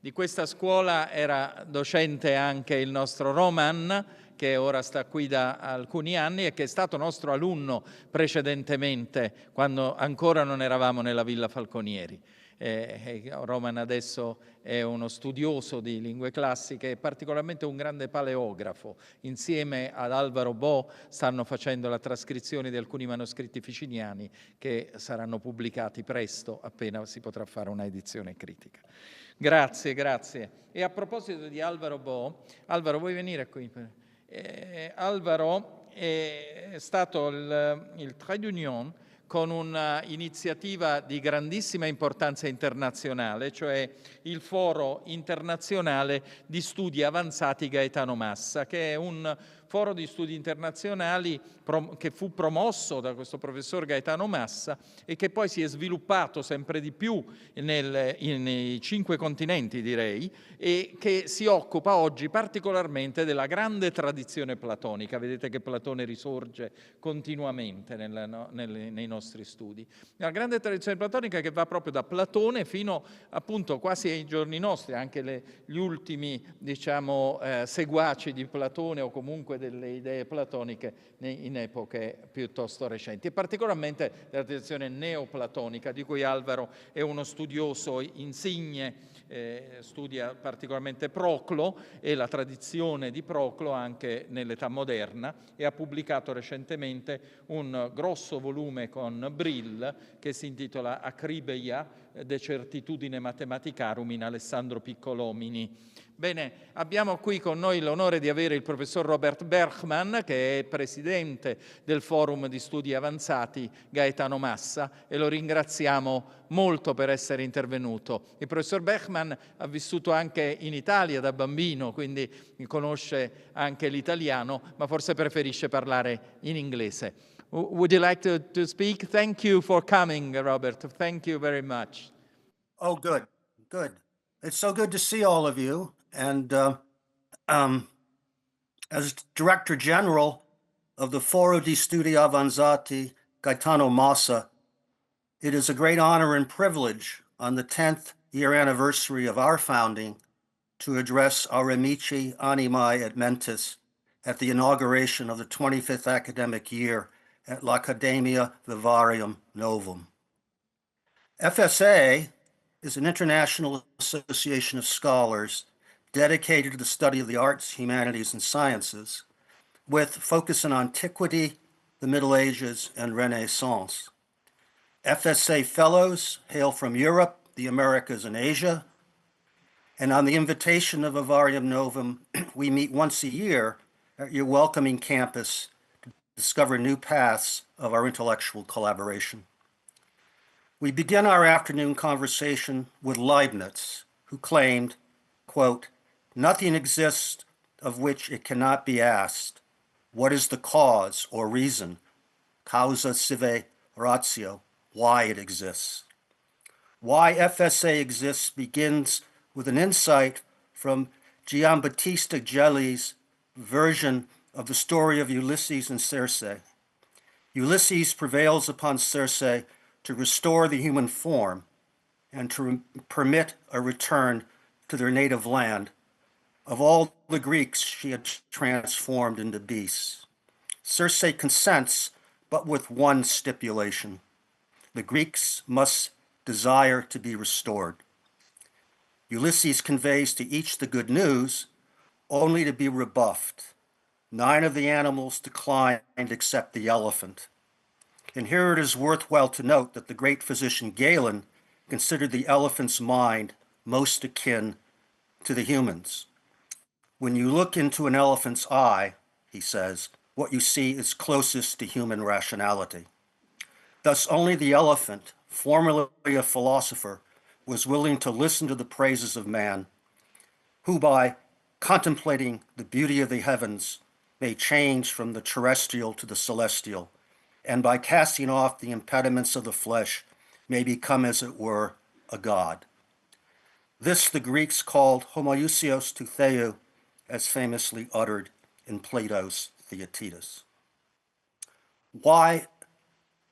Di questa scuola era docente anche il nostro Raman, che ora sta qui da alcuni anni e che è stato nostro alunno precedentemente, quando ancora non eravamo nella Villa Falconieri. Raman adesso è uno studioso di lingue classiche e particolarmente un grande paleografo. Insieme ad Alvaro Bo stanno facendo la trascrizione di alcuni manoscritti ficiniani che saranno pubblicati presto, appena si potrà fare una edizione critica. Grazie, grazie. E a proposito di Alvaro Bo, Alvaro vuoi venire qui? Alvaro è stato il Trade Union con un'iniziativa di grandissima importanza internazionale, cioè il Foro Internazionale di Studi Avanzati Gaetano Massa, che è un foro di studi internazionali che fu promosso da questo professor Gaetano Massa e che poi si è sviluppato sempre di più nei 5 continenti, direi, e che si occupa oggi particolarmente della grande tradizione platonica. Vedete che Platone risorge continuamente nei nostri studi. La grande tradizione platonica che va proprio da Platone fino appunto quasi ai giorni nostri, anche gli ultimi, diciamo, seguaci di Platone o comunque delle idee platoniche in epoche piuttosto recenti, e particolarmente della tradizione neoplatonica, di cui Alvaro è uno studioso insigne, studia particolarmente Proclo e la tradizione di Proclo anche nell'età moderna, e ha pubblicato recentemente un grosso volume con Brill che si intitola Acribeia de certitudine mathematicarum in Alessandro Piccolomini. Bene, abbiamo qui con noi l'onore di avere il professor Robert Bergman, che è presidente del Forum di Studi Avanzati Gaetano Massa, e lo ringraziamo molto per essere intervenuto. Il professor Bergman ha vissuto anche in Italia da bambino, quindi conosce anche l'italiano, ma forse preferisce parlare in inglese. Would you like to speak? Thank you for coming, Robert. Thank you very much. Oh, good. It's so good to see all of you. And as Director General of the Foro di Studi Avanzati Gaetano Massa, it is a great honor and privilege on the 10th year anniversary of our founding to address our amici animae et mentis at the inauguration of the 25th academic year at l'Accademia Vivarium Novum. FSA is an international association of scholars dedicated to the study of the arts, humanities, and sciences, with focus on antiquity, the Middle Ages, and Renaissance. FSA fellows hail from Europe, the Americas, and Asia, and on the invitation of Vivarium Novum, we meet once a year at your welcoming campus to discover new paths of our intellectual collaboration. We begin our afternoon conversation with Leibniz, who claimed, quote, "Nothing exists of which it cannot be asked. What is the cause or reason? Causa sive ratio, why it exists." Why FSA exists begins with an insight from Giambattista Gelli's version of the story of Ulysses and Circe. Ulysses prevails upon Circe to restore the human form and to permit a return to their native land. Of all the Greeks, she had transformed into beasts. Circe consents, but with one stipulation. The Greeks must desire to be restored. Ulysses conveys to each the good news, only to be rebuffed. 9 of the animals declined except the elephant. And here it is worthwhile to note that the great physician Galen considered the elephant's mind most akin to the human's. When you look into an elephant's eye, he says, what you see is closest to human rationality. Thus, only the elephant, formerly a philosopher, was willing to listen to the praises of man, who by contemplating the beauty of the heavens may change from the terrestrial to the celestial, and by casting off the impediments of the flesh may become, as it were, a god. This the Greeks called homoousios to theou, as famously uttered in Plato's Theaetetus. Why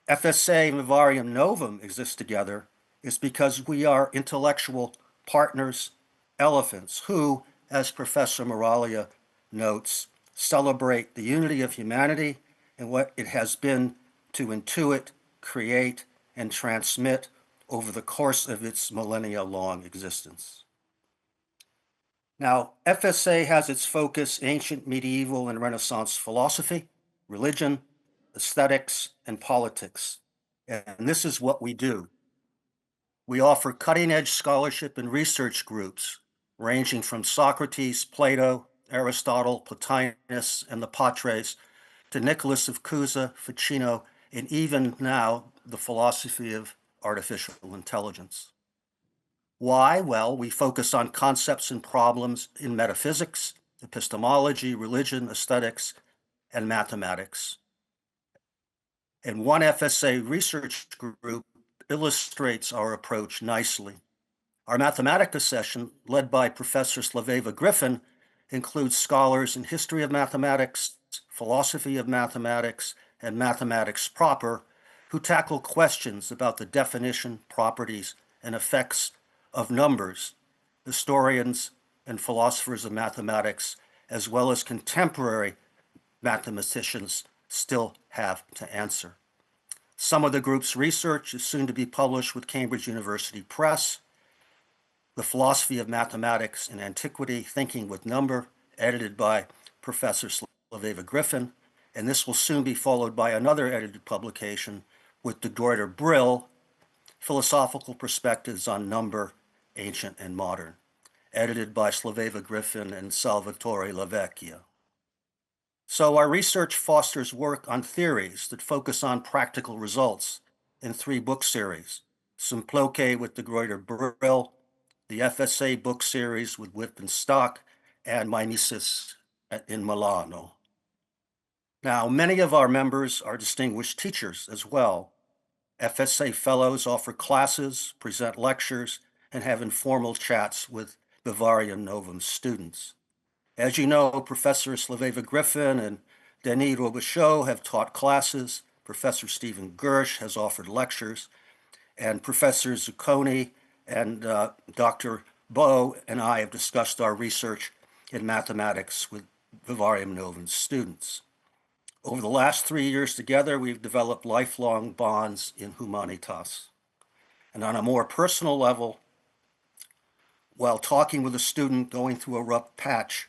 FSA and Vivarium Novum exist together is because we are intellectual partners, elephants, who, as Professor Moralia notes, celebrate the unity of humanity and what it has been to intuit, create, and transmit over the course of its millennia-long existence. Now, FSA has its focus ancient, medieval, and Renaissance philosophy, religion, aesthetics, and politics. And this is what we do. We offer cutting-edge scholarship and research groups ranging from Socrates, Plato, Aristotle, Plotinus, and the Patres, to Nicholas of Cusa, Ficino, and even now the philosophy of artificial intelligence. Why? Well, we focus on concepts and problems in metaphysics, epistemology, religion, aesthetics, and mathematics. And one FSA research group illustrates our approach nicely. Our Mathematica session, led by Professor Slaveva Griffin, includes scholars in history of mathematics, philosophy of mathematics, and mathematics proper, who tackle questions about the definition, properties, and effects of numbers, historians and philosophers of mathematics, as well as contemporary mathematicians, still have to answer. Some of the group's research is soon to be published with Cambridge University Press. The Philosophy of Mathematics in Antiquity, Thinking with Number, edited by Professor Slaveva Griffin, and this will soon be followed by another edited publication with De Gruyter Brill, Philosophical Perspectives on Number, Ancient and Modern, edited by Slaveva Griffin and Salvatore Lavecchia. So our research fosters work on theories that focus on practical results in 3 book series, Simploque with De Gruyter Brill, the FSA book series with Whip and Stock, and Mimesis in Milano. Now, many of our members are distinguished teachers as well. FSA fellows offer classes, present lectures, and have informal chats with Vivarium Novum students. As you know, Professor Slaveva Griffin and Denis Robichaud have taught classes, Professor Stephen Gersh has offered lectures, and Professor Zucconi And Dr. Bo and I have discussed our research in mathematics with Vivarium Novum students. Over the last 3 years together, we've developed lifelong bonds in Humanitas. And on a more personal level, while talking with a student going through a rough patch,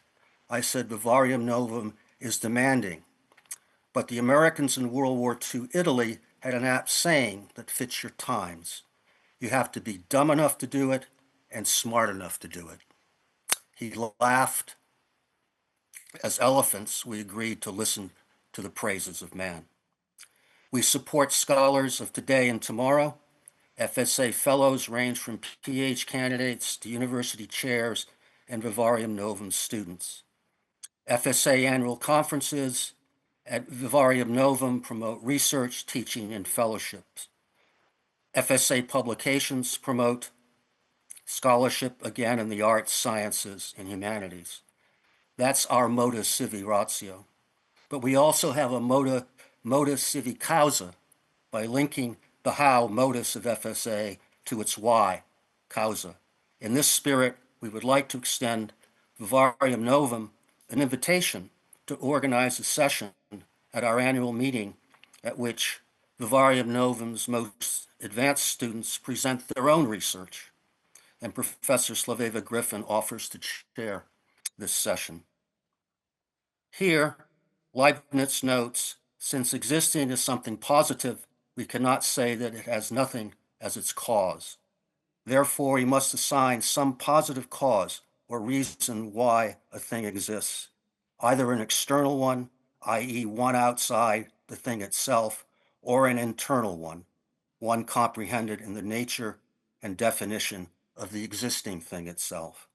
I said Vivarium Novum is demanding, but the Americans in World War II Italy had an apt saying that fits your times. You have to be dumb enough to do it and smart enough to do it. He laughed. As elephants, we agreed to listen to the praises of man. We support scholars of today and tomorrow. FSA fellows range from PhD candidates to university chairs and Vivarium Novum students. FSA annual conferences at Vivarium Novum promote research, teaching, and fellowships. FSA publications promote scholarship, again, in the arts, sciences, and humanities. That's our moda sivi ratio. But we also have a moda sivi causa by linking the how modus of FSA to its why causa. In this spirit, we would like to extend Vivarium Novum an invitation to organize a session at our annual meeting at which Vivarium Novum's most advanced students present their own research, and Professor Slaveva Griffin offers to chair this session. Here, Leibniz notes, since existing is something positive, we cannot say that it has nothing as its cause. Therefore, we must assign some positive cause or reason why a thing exists, either an external one, i.e. one outside the thing itself, or an internal one comprehended in the nature and definition of the existing thing itself.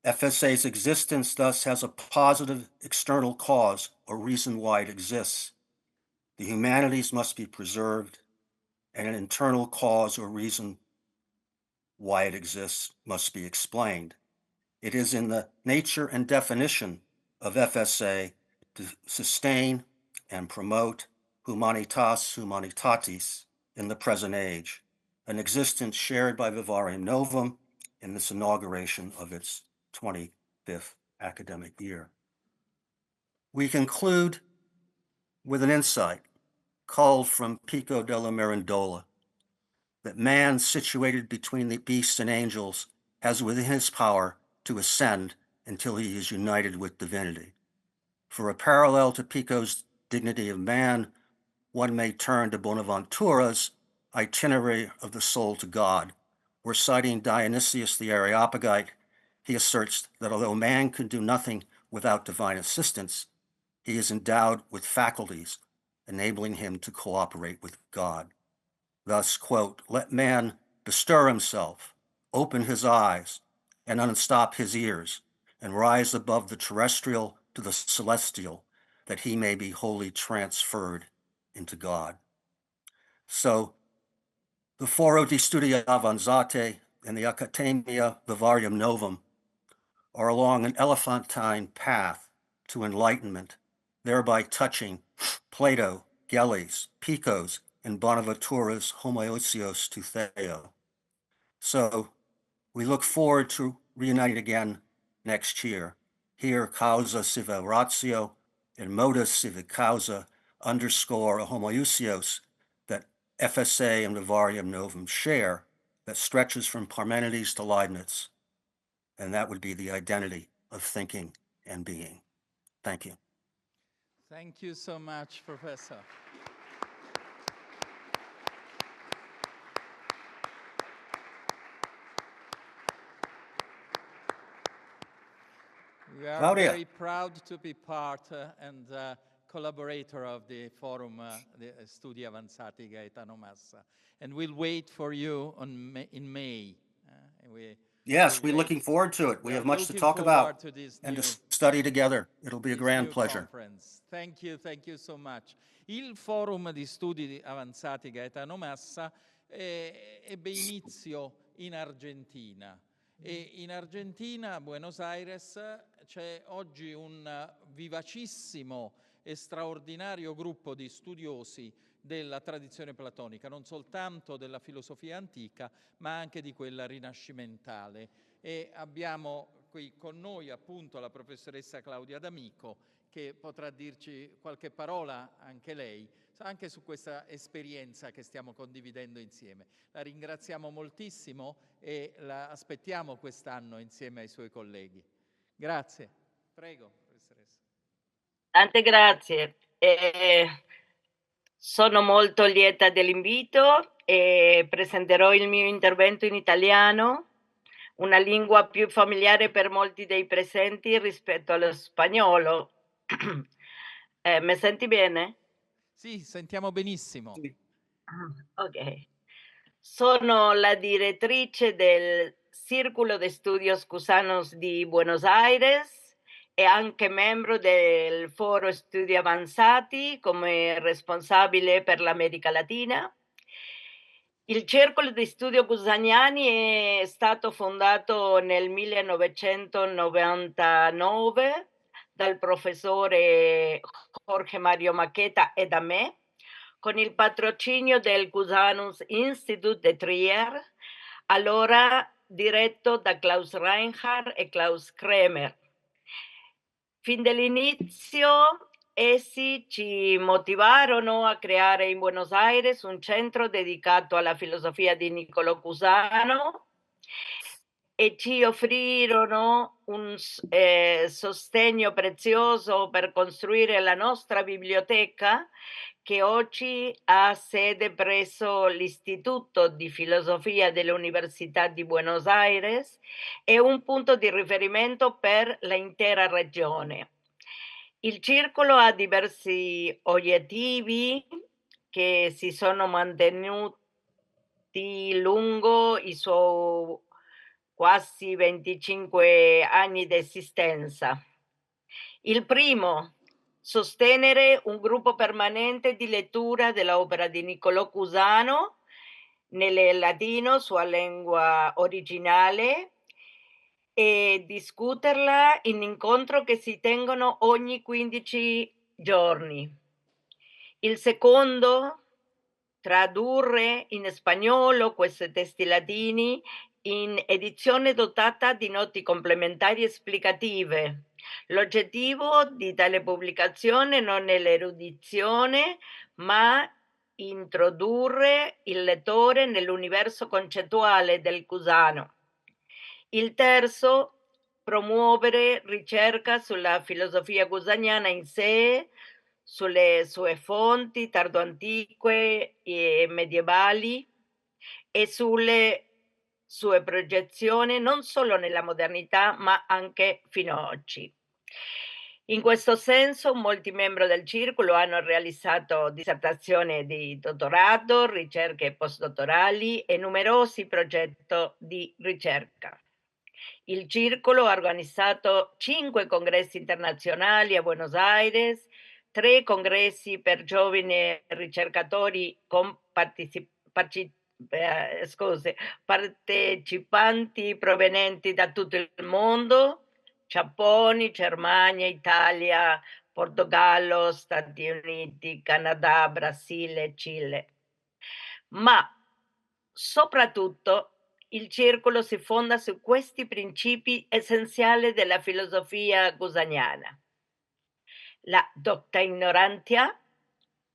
FSA's existence thus has a positive external cause or reason why it exists. The humanities must be preserved, and an internal cause or reason why it exists must be explained. It is in the nature and definition of FSA to sustain and promote humanitas humanitatis in the present age, an existence shared by Vivarium Novum in this inauguration of its 25th academic year. We conclude with an insight culled from Pico della Mirandola, that man situated between the beasts and angels has within his power to ascend until he is united with divinity. For a parallel to Pico's dignity of man, one may turn to Bonaventura's Itinerary of the Soul to God, where citing Dionysius the Areopagite, he asserts that although man can do nothing without divine assistance, he is endowed with faculties enabling him to cooperate with God. Thus, quote, let man bestir himself, open his eyes, and unstop his ears, and rise above the terrestrial to the celestial, that he may be wholly transferred into God. So, the Foro di Studia Avanzate and the Accademia Vivarium Novum are along an elephantine path to enlightenment, thereby touching Plato, Gelles, Pico's, and Bonaventura's homoousios to Theo. So we look forward to reuniting again next year. Here, causa sive ratio and modus sive causa underscore a homoousios that FSA and Vivarium Novum share that stretches from Parmenides to Leibniz, and that would be the identity of thinking and being. Thank you. Thank you so much, Professor. We are Claudia. very proud to be part and collaborator of the Forum the Studi Avanzati Gaetano Massa. And we'll wait for you in May. Yes, we're looking forward to it. We have much to talk about and to study together. It'll be a grand pleasure. Conference. Thank you so much. Il Forum di Studi Avanzati Gaetano Massa ebbe inizio in Argentina. E in Argentina, a Buenos Aires, c'è oggi un vivacissimo e straordinario gruppo di studiosi della tradizione platonica, non soltanto della filosofia antica, ma anche di quella rinascimentale. E abbiamo qui con noi appunto la professoressa Claudia D'Amico, che potrà dirci qualche parola anche lei, anche su questa esperienza che stiamo condividendo insieme. La ringraziamo moltissimo e la aspettiamo quest'anno insieme ai suoi colleghi. Grazie. Prego, professoressa. Tante grazie. Sono molto lieta dell'invito e presenterò il mio intervento in italiano, una lingua più familiare per molti dei presenti rispetto allo spagnolo. Mi senti bene? Sì, sentiamo benissimo. Sì. Ok. Sono la direttrice del Círculo de Estudios Cusanos di Buenos Aires e anche membro del Foro Studi Avanzati come responsabile per l'America Latina. Il Circolo di Studio Cusaniani è stato fondato nel 1999 dal professore Jorge Mario Maqueta e da me, con il patrocinio del Cusanus Institute de Trier, allora diretto da Klaus Reinhardt e Klaus Kremer. Fin dall'inizio essi ci motivarono a creare in Buenos Aires un centro dedicato alla filosofia di Niccolò Cusano e ci offrirono un sostegno prezioso per costruire la nostra biblioteca, che oggi ha sede presso l'Istituto di Filosofia dell'Università di Buenos Aires e un punto di riferimento per l'intera regione. Il circolo ha diversi obiettivi che si sono mantenuti lungo i suoi quasi 25 anni di esistenza. Il primo, sostenere un gruppo permanente di lettura dell'opera di Niccolò Cusano nel latino, sua lingua originale, e discuterla in incontro che si tengono ogni 15 giorni. Il secondo, tradurre in spagnolo questi testi latini in edizione dotata di note complementari esplicative. L'oggettivo di tale pubblicazione non è l'erudizione, ma introdurre il lettore nell'universo concettuale del Cusano. Il terzo, promuovere ricerca sulla filosofia cusaniana in sé, sulle sue fonti tardoantiche e medievali e sulle sue progettazioni non solo nella modernità ma anche fino ad oggi. In questo senso molti membri del circolo hanno realizzato dissertazioni di dottorato, ricerche postdottorali e numerosi progetti di ricerca. Il circolo ha organizzato 5 congressi internazionali a Buenos Aires, 3 congressi per giovani ricercatori con partecipanti provenienti da tutto il mondo, Giappone, Germania, Italia, Portogallo, Stati Uniti, Canada, Brasile, Cile. Ma soprattutto il circolo si fonda su questi principi essenziali della filosofia cusaniana: la docta ignorantia,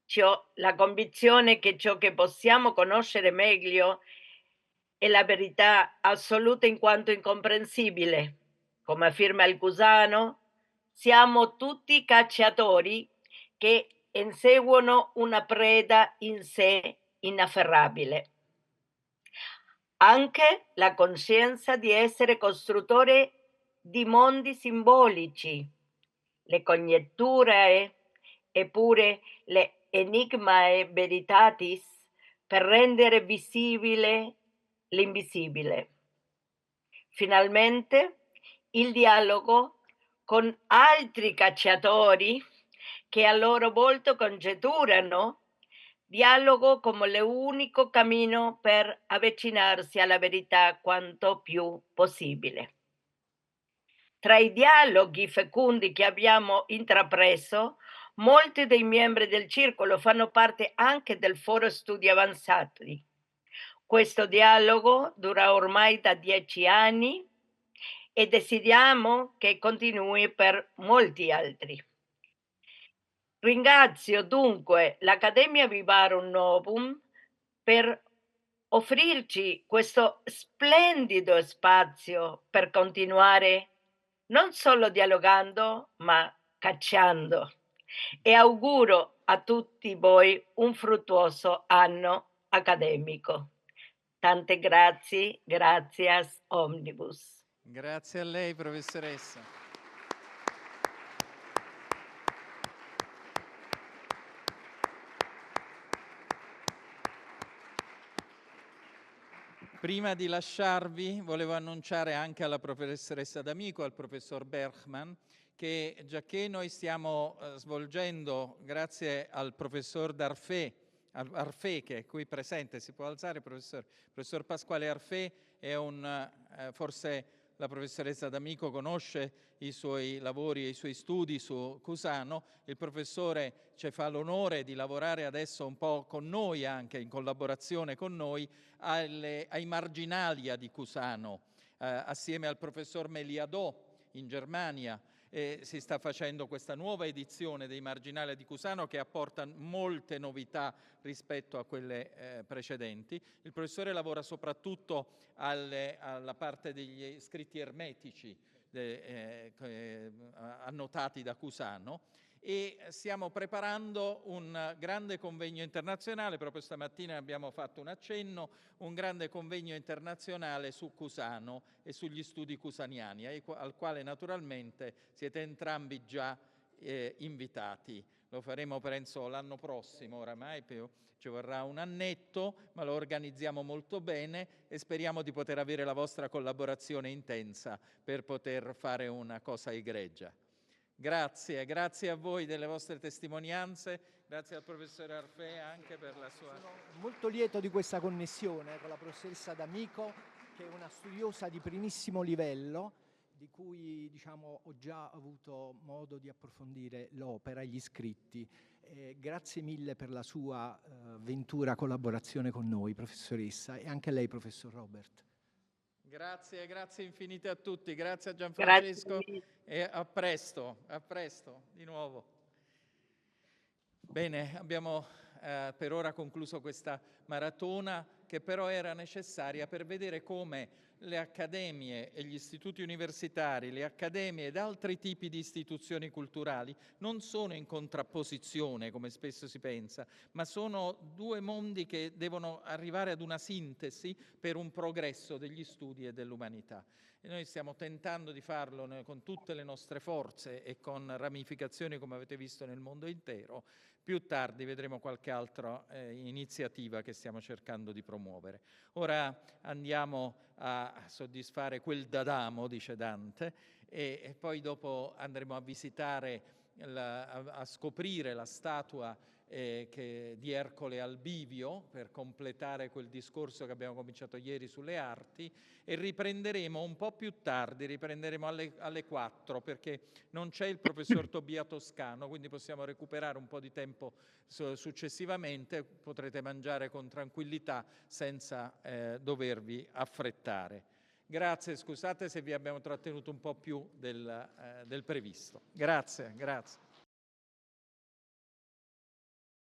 cioè la convinzione che ciò che possiamo conoscere meglio è la verità assoluta in quanto incomprensibile. Come afferma il Cusano, siamo tutti cacciatori che inseguono una preda in sé inafferrabile. Anche la coscienza di essere costruttore di mondi simbolici, le congetture eppure le enigmae veritatis per rendere visibile l'invisibile. Finalmente il dialogo con altri cacciatori che a loro volta congetturano, dialogo come l'unico cammino per avvicinarsi alla verità quanto più possibile. Tra i dialoghi fecondi che abbiamo intrapreso, Molti dei membri del circolo fanno parte anche del foro studi avanzati. Questo dialogo dura ormai da 10 anni e desideriamo che continui per molti altri. Ringrazio dunque l'Accademia Vivarum Novum per offrirci questo splendido spazio per continuare non solo dialogando, ma cacciando. E auguro a tutti voi un fruttuoso anno accademico. Tante grazie, gracias omnibus. Grazie a lei, professoressa. Prima di lasciarvi, volevo annunciare anche alla professoressa D'Amico, al professor Bergman, che giacché noi stiamo svolgendo, grazie al professor Arfé, che è qui presente, si può alzare, professor Pasquale Arfé, è forse la professoressa D'Amico conosce i suoi lavori e i suoi studi su Cusano. Il professore ci fa l'onore di lavorare adesso un po' con noi, anche in collaborazione con noi, ai marginalia di Cusano, assieme al professor Meliadò in Germania. Si sta facendo questa nuova edizione dei marginali di Cusano che apporta molte novità rispetto a quelle precedenti. Il professore lavora soprattutto alla parte degli scritti ermetici annotati da Cusano, e stiamo preparando un grande convegno internazionale. Proprio stamattina abbiamo fatto un accenno, un grande convegno internazionale su Cusano e sugli studi cusaniani, al quale naturalmente siete entrambi già invitati. Lo faremo penso l'anno prossimo, oramai ci vorrà un annetto, ma lo organizziamo molto bene e speriamo di poter avere la vostra collaborazione intensa per poter fare una cosa egregia. Grazie, grazie a voi delle vostre testimonianze, grazie al professore Arfé anche per la sua... Sono molto lieto di questa connessione con la professoressa D'Amico, che è una studiosa di primissimo livello, di cui ho già avuto modo di approfondire l'opera e gli scritti. Grazie mille per la sua ventura collaborazione con noi, professoressa, e anche a lei, professor Robert. Grazie, grazie infinite a tutti, grazie a Gianfrancesco e a presto di nuovo. Bene, abbiamo per ora concluso questa maratona, che però era necessaria per vedere come le accademie e gli istituti universitari, le accademie ed altri tipi di istituzioni culturali non sono in contrapposizione, come spesso si pensa, ma sono due mondi che devono arrivare ad una sintesi per un progresso degli studi e dell'umanità. E noi stiamo tentando di farlo con tutte le nostre forze e con ramificazioni, come avete visto, nel mondo intero. Più tardi vedremo qualche altra iniziativa che stiamo cercando di promuovere. Ora andiamo a soddisfare quel dadamo, dice Dante, e poi dopo andremo a visitare, a scoprire la statua di Ercole al bivio, per completare quel discorso che abbiamo cominciato ieri sulle arti, e riprenderemo un po' più tardi, riprenderemo alle 4, perché non c'è il professor Tobia Toscano, quindi possiamo recuperare un po' di tempo successivamente, potrete mangiare con tranquillità senza dovervi affrettare. Grazie, scusate se vi abbiamo trattenuto un po' più del previsto. Grazie, grazie.